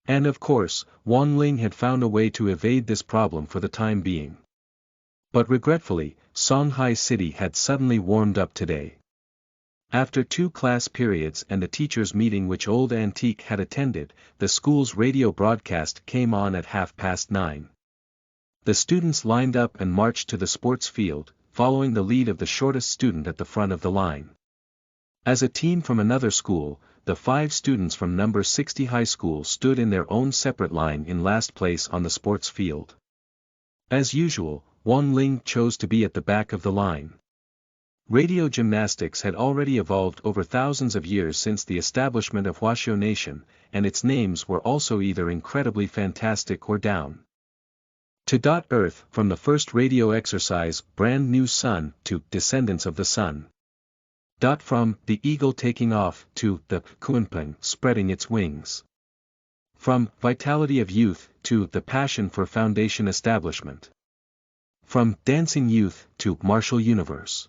And of course, Wang Ling had found a way to evade this problem for the time being. But regretfully, Shanghai City had suddenly warmed up today. After 2 class periods and the teachers' meeting which Old Antique had attended, the school's radio broadcast came on at 9:30. The students lined up and marched to the sports field, following the lead of the shortest student at the front of the line. As a team from another school, the 5 students from number 60 high school stood in their own separate line in last place on the sports field. As usual, Wang Ling chose to be at the back of the line. Radio gymnastics had already evolved over thousands of years since the establishment of Huaxiu Nation, and its names were also either incredibly fantastic or down to Earth, from the first radio exercise Brand New Sun to Descendants of the Sun. From the eagle taking off to the Kunpeng spreading its wings. From vitality of youth to the passion for foundation establishment. From dancing youth to martial universe.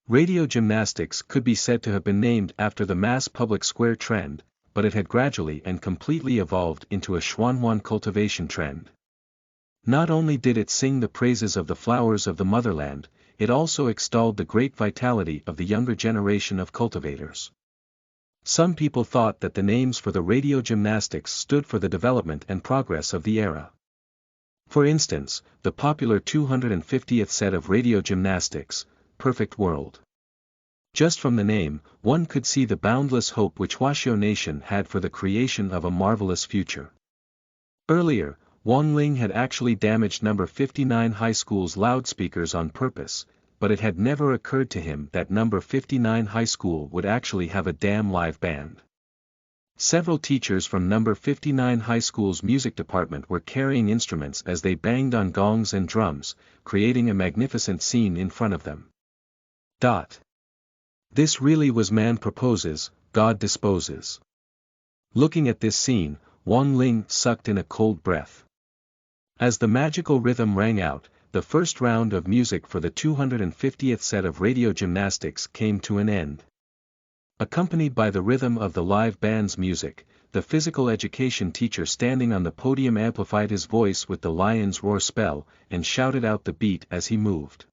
Radio gymnastics could be said to have been named after the mass public square trend, but it had gradually and completely evolved into a Xuanhuan cultivation trend. Not only did it sing the praises of the flowers of the motherland, it also extolled the great vitality of the younger generation of cultivators. Some people thought that the names for the radio gymnastics stood for the development and progress of the era. For instance, the popular 250th set of radio gymnastics, Perfect World. Just from the name, one could see the boundless hope which Huaxiu Nation had for the creation of a marvelous future. Earlier, Wang Ling had actually damaged number 59 high school's loudspeakers on purpose, but it had never occurred to him that number 59 high school would actually have a damn live band. Several teachers from number 59 high school's music department were carrying instruments as they banged on gongs and drums, creating a magnificent scene in front of them. This really was man proposes, God disposes. Looking at this scene, Wang Ling sucked in a cold breath. As the magical rhythm rang out, the first round of music for the 250th set of radio gymnastics came to an end. Accompanied by the rhythm of the live band's music, the physical education teacher standing on the podium amplified his voice with the lion's roar spell, and shouted out the beat as he moved.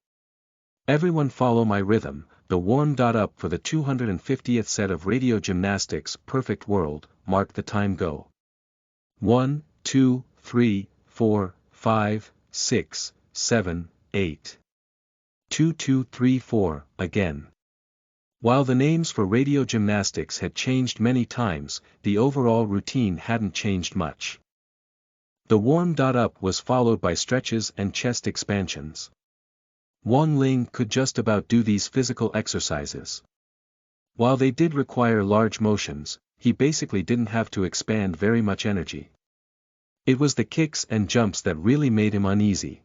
Everyone follow my rhythm, the warm-up for the 250th set of radio gymnastics Perfect World, mark the time go. 1, 2, 3, 4, 5, 6, 7, 8. 2, 2, 3, 4, again. While the names for radio gymnastics had changed many times, the overall routine hadn't changed much. The warm-up was followed by stretches and chest expansions. Wang Ling could just about do these physical exercises. While they did require large motions, he basically didn't have to expand very much energy. It was the kicks and jumps that really made him uneasy.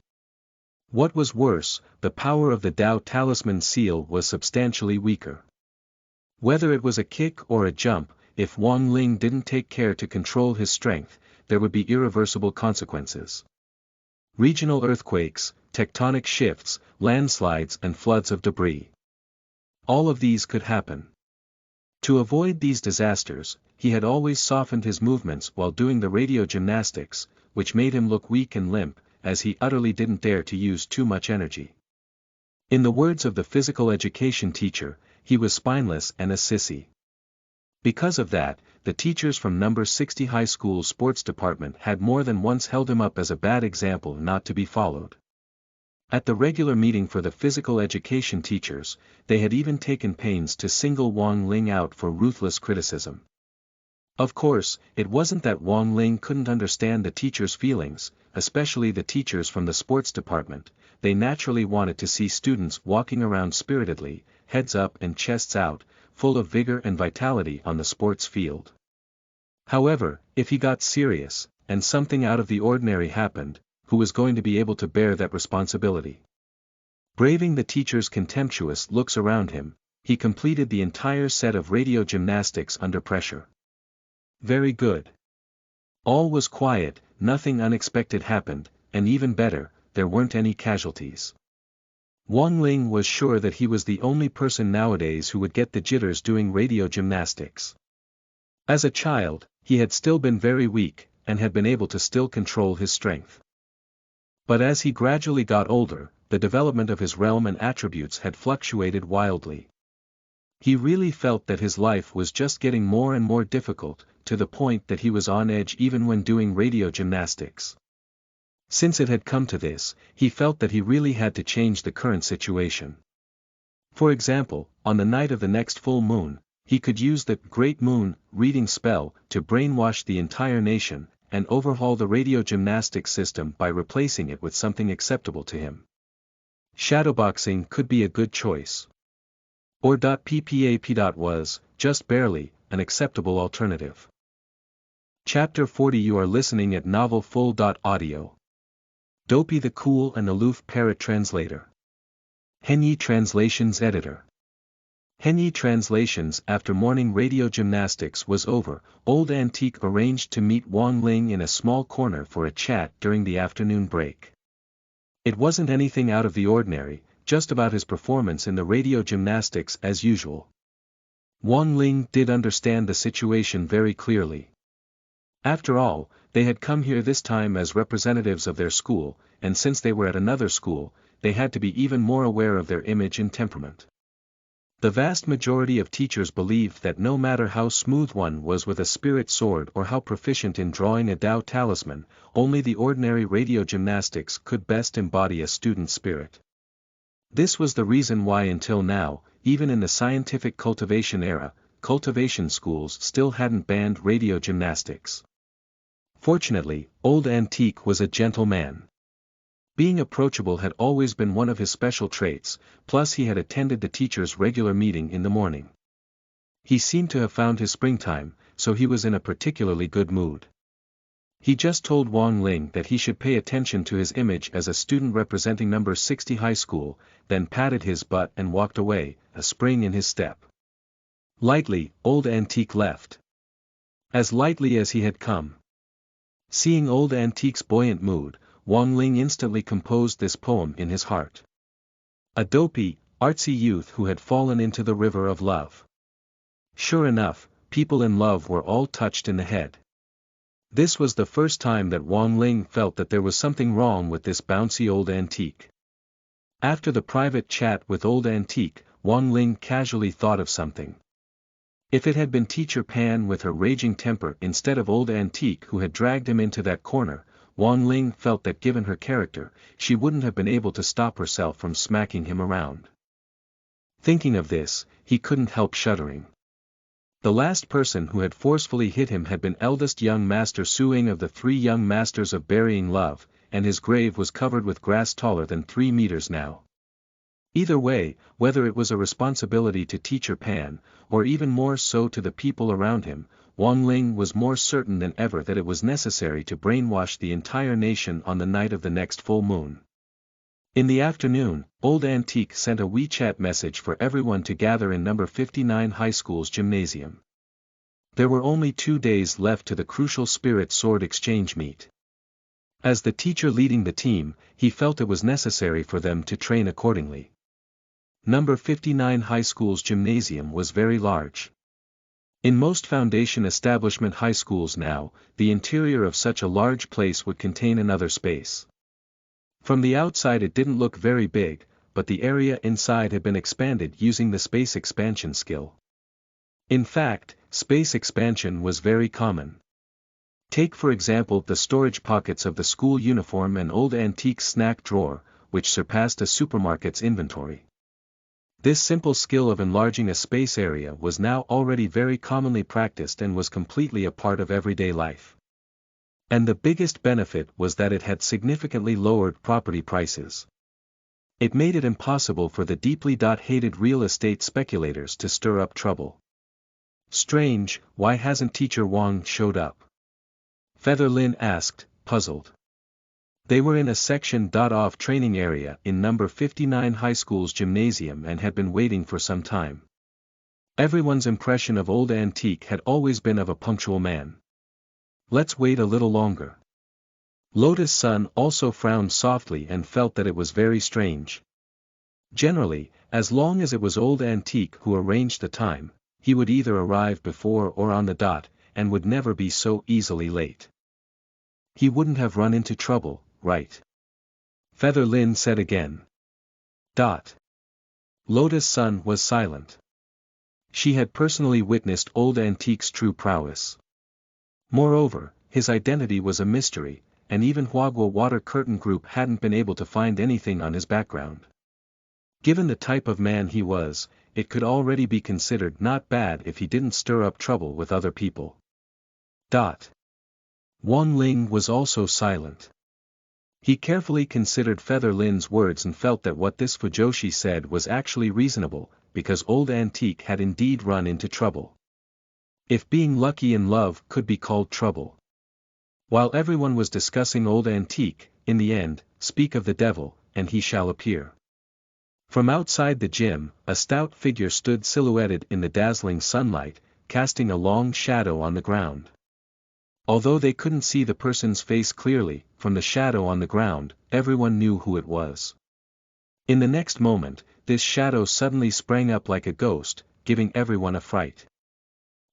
What was worse, the power of the Tao Talisman seal was substantially weaker. Whether it was a kick or a jump, if Wang Ling didn't take care to control his strength, there would be irreversible consequences. Regional earthquakes, tectonic shifts, landslides and floods of debris. All of these could happen. To avoid these disasters, he had always softened his movements while doing the radio gymnastics, which made him look weak and limp, as he utterly didn't dare to use too much energy. In the words of the physical education teacher, he was spineless and a sissy. Because of that, the teachers from number 60 high school's sports department had more than once held him up as a bad example not to be followed. At the regular meeting for the physical education teachers, they had even taken pains to single Wang Ling out for ruthless criticism. Of course, it wasn't that Wang Ling couldn't understand the teachers' feelings, especially the teachers from the sports department. They naturally wanted to see students walking around spiritedly, heads up and chests out, full of vigor and vitality on the sports field. However, if he got serious, and something out of the ordinary happened, who was going to be able to bear that responsibility? Braving the teacher's contemptuous looks around him, he completed the entire set of radio gymnastics under pressure. Very good. All was quiet, nothing unexpected happened, and even better, there weren't any casualties. Wang Ling was sure that he was the only person nowadays who would get the jitters doing radio gymnastics. As a child, he had still been very weak, and had been able to still control his strength. But as he gradually got older, the development of his realm and attributes had fluctuated wildly. He really felt that his life was just getting more and more difficult, to the point that he was on edge even when doing radio gymnastics. Since it had come to this, he felt that he really had to change the current situation. For example, on the night of the next full moon, he could use the Great Moon reading spell to brainwash the entire nation, and overhaul the radio gymnastics system by replacing it with something acceptable to him. Shadowboxing could be a good choice. Or ppap. Was, just barely, an acceptable alternative. Chapter 40. You are listening at novelfull.audio. Dopey the cool and aloof parrot translator. Henyi Translations editor. Henyi Translations. After morning radio gymnastics was over, Old Antique arranged to meet Wang Ling in a small corner for a chat during the afternoon break. It wasn't anything out of the ordinary, just about his performance in the radio gymnastics as usual. Wang Ling did understand the situation very clearly. After all, they had come here this time as representatives of their school, and since they were at another school, they had to be even more aware of their image and temperament. The vast majority of teachers believed that no matter how smooth one was with a spirit sword or how proficient in drawing a Tao talisman, only the ordinary radio gymnastics could best embody a student's spirit. This was the reason why until now, even in the scientific cultivation era, cultivation schools still hadn't banned radio gymnastics. Fortunately, Old Antique was a gentle man. Being approachable had always been one of his special traits, plus he had attended the teachers' regular meeting in the morning. He seemed to have found his springtime, so he was in a particularly good mood. He just told Wang Ling that he should pay attention to his image as a student representing number 60 high school, then patted his butt and walked away, a spring in his step. Lightly, Old Antique left. As lightly as he had come. Seeing Old Antique's buoyant mood, Wang Ling instantly composed this poem in his heart. A dopey, artsy youth who had fallen into the river of love. Sure enough, people in love were all touched in the head. This was the first time that Wang Ling felt that there was something wrong with this bouncy Old Antique. After the private chat with Old Antique, Wang Ling casually thought of something. If it had been Teacher Pan with her raging temper instead of Old Antique who had dragged him into that corner, Wang Ling felt that given her character, she wouldn't have been able to stop herself from smacking him around. Thinking of this, he couldn't help shuddering. The last person who had forcefully hit him had been eldest young Master Suing of the 3 young masters of burying love, and his grave was covered with grass taller than 3 meters now. Either way, whether it was a responsibility to Teacher Pan, or even more so to the people around him, Wang Ling was more certain than ever that it was necessary to brainwash the entire nation on the night of the next full moon. In the afternoon, Old Antique sent a WeChat message for everyone to gather in number 59 high school's gymnasium. There were only 2 days left to the crucial spirit sword exchange meet. As the teacher leading the team, he felt it was necessary for them to train accordingly. Number 59 high school's gymnasium was very large. In most foundation establishment high schools now, the interior of such a large place would contain another space. From the outside it didn't look very big, but the area inside had been expanded using the space expansion skill. In fact, space expansion was very common. Take for example the storage pockets of the school uniform and old antique snack drawer, which surpassed a supermarket's inventory. This simple skill of enlarging a space area was now already very commonly practiced and was completely a part of everyday life. And the biggest benefit was that it had significantly lowered property prices. It made it impossible for the deeply hated real estate speculators to stir up trouble. Strange, why hasn't Teacher Wang showed up? Feather Lin asked, puzzled. They were in a section-off training area in number 59 high school's gymnasium and had been waiting for some time. Everyone's impression of old Antique had always been of a punctual man. Let's wait a little longer. Lotus Sun also frowned softly and felt that it was very strange. Generally, as long as it was old Antique who arranged the time, he would either arrive before or on the dot, and would never be so easily late. He wouldn't have run into trouble, right? Feather Lin said again. Lotus Sun was silent. She had personally witnessed old Antique's true prowess. Moreover, his identity was a mystery, and even Huagua Water Curtain Group hadn't been able to find anything on his background. Given the type of man he was, it could already be considered not bad if he didn't stir up trouble with other people. Wan Ling was also silent. He carefully considered Feather Lin's words and felt that what this Fujoshi said was actually reasonable, because old Antique had indeed run into trouble. If being lucky in love could be called trouble. While everyone was discussing old Antique, in the end, speak of the devil, and he shall appear. From outside the gym, a stout figure stood silhouetted in the dazzling sunlight, casting a long shadow on the ground. Although they couldn't see the person's face clearly, from the shadow on the ground, everyone knew who it was. In the next moment, this shadow suddenly sprang up like a ghost, giving everyone a fright.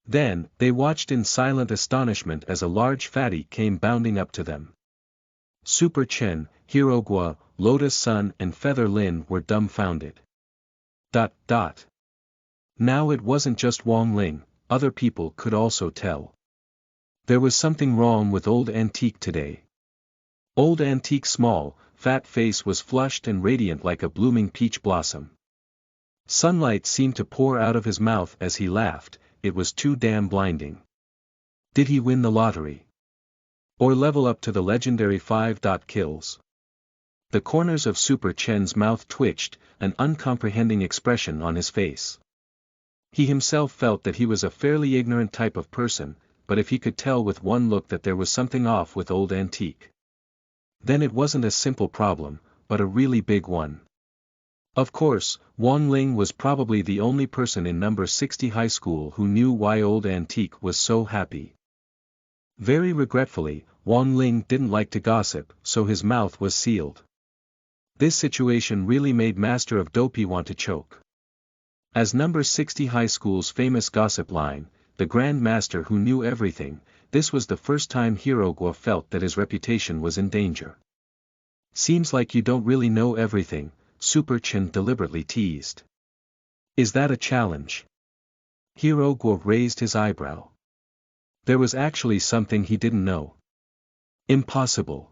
Then, they watched in silent astonishment as a large fatty came bounding up to them. Super Chen, Hirogua, Lotus Sun and Feather Lin were dumbfounded. Now it wasn't just Wang Ling, other people could also tell. There was something wrong with old Antique today. Old Antique's small, fat face was flushed and radiant like a blooming peach blossom. Sunlight seemed to pour out of his mouth as he laughed, it was too damn blinding. Did he win the lottery? Or level up to the legendary 5. Kills? The corners of Super Chen's mouth twitched, an uncomprehending expression on his face. He himself felt that he was a fairly ignorant type of person, but if he could tell with one look that there was something off with old Antique, then it wasn't a simple problem, but a really big one. Of course, Wang Ling was probably the only person in number 60 high school who knew why old Antique was so happy. Very regretfully, Wang Ling didn't like to gossip, so his mouth was sealed. This situation really made Master of Dopey want to choke. As number 60 high school's famous gossip line, the Grand Master who knew everything, this was the first time Hirogua felt that his reputation was in danger. Seems like you don't really know everything, Super Chen deliberately teased. Is that a challenge? Hirogua raised his eyebrow. There was actually something he didn't know. Impossible.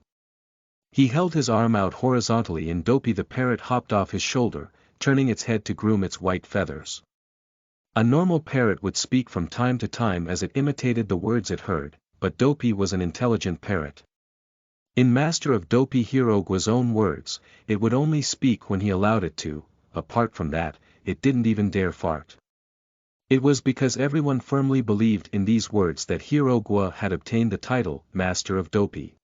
He held his arm out horizontally and Dopey the parrot hopped off his shoulder, turning its head to groom its white feathers. A normal parrot would speak from time to time as it imitated the words it heard, but Dopey was an intelligent parrot. In Master of Dopey Hirogua's own words, it would only speak when he allowed it to, apart from that, it didn't even dare fart. It was because everyone firmly believed in these words that Hirogua had obtained the title, Master of Dopey.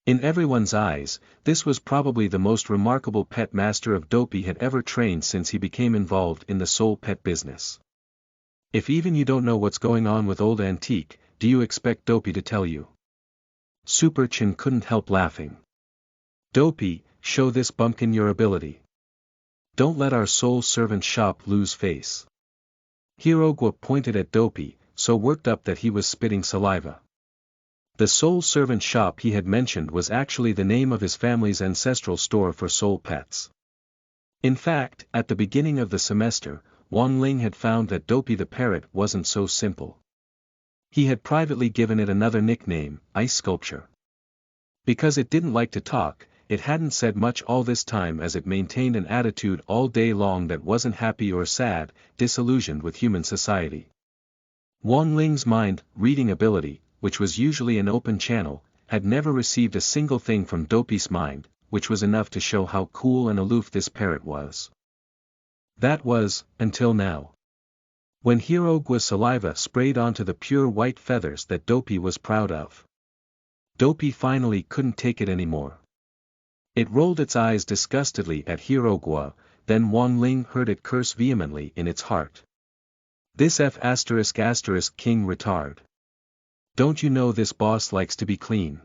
In everyone's eyes, this was probably the most remarkable pet Master of Dopey had ever trained since he became involved in the soul pet business. If even you don't know what's going on with old Antique, do you expect Dopey to tell you? Super Chen couldn't help laughing. Dopey, show this bumpkin your ability. Don't let our soul servant shop lose face. Hirogua pointed at Dopey, so worked up that he was spitting saliva. The soul servant shop he had mentioned was actually the name of his family's ancestral store for soul pets. In fact, at the beginning of the semester, Wang Ling had found that Dopey the parrot wasn't so simple. He had privately given it another nickname, Ice Sculpture. Because it didn't like to talk, it hadn't said much all this time as it maintained an attitude all day long that wasn't happy or sad, disillusioned with human society. Wang Ling's mind-reading ability, which was usually an open channel, had never received a single thing from Dopey's mind, which was enough to show how cool and aloof this parrot was. That was, until now. When Hirogua's saliva sprayed onto the pure white feathers that Dopey was proud of. Dopey finally couldn't take it anymore. It rolled its eyes disgustedly at Hirogua, then Wang Ling heard it curse vehemently in its heart. This F*** king retard. Don't you know this boss likes to be clean?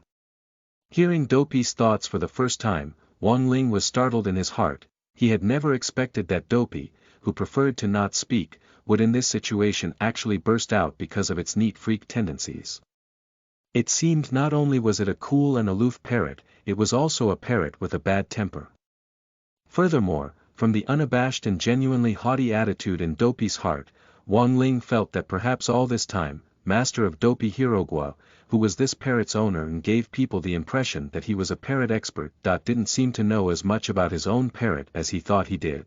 Hearing Dopey's thoughts for the first time, Wang Ling was startled in his heart. He had never expected that Dopey, who preferred to not speak, would in this situation actually burst out because of its neat freak tendencies. It seemed not only was it a cool and aloof parrot, it was also a parrot with a bad temper. Furthermore, from the unabashed and genuinely haughty attitude in Dopey's heart, Wang Ling felt that perhaps all this time, master of Dopey Hirogua, who was this parrot's owner and gave people the impression that he was a parrot expert, didn't seem to know as much about his own parrot as he thought he did.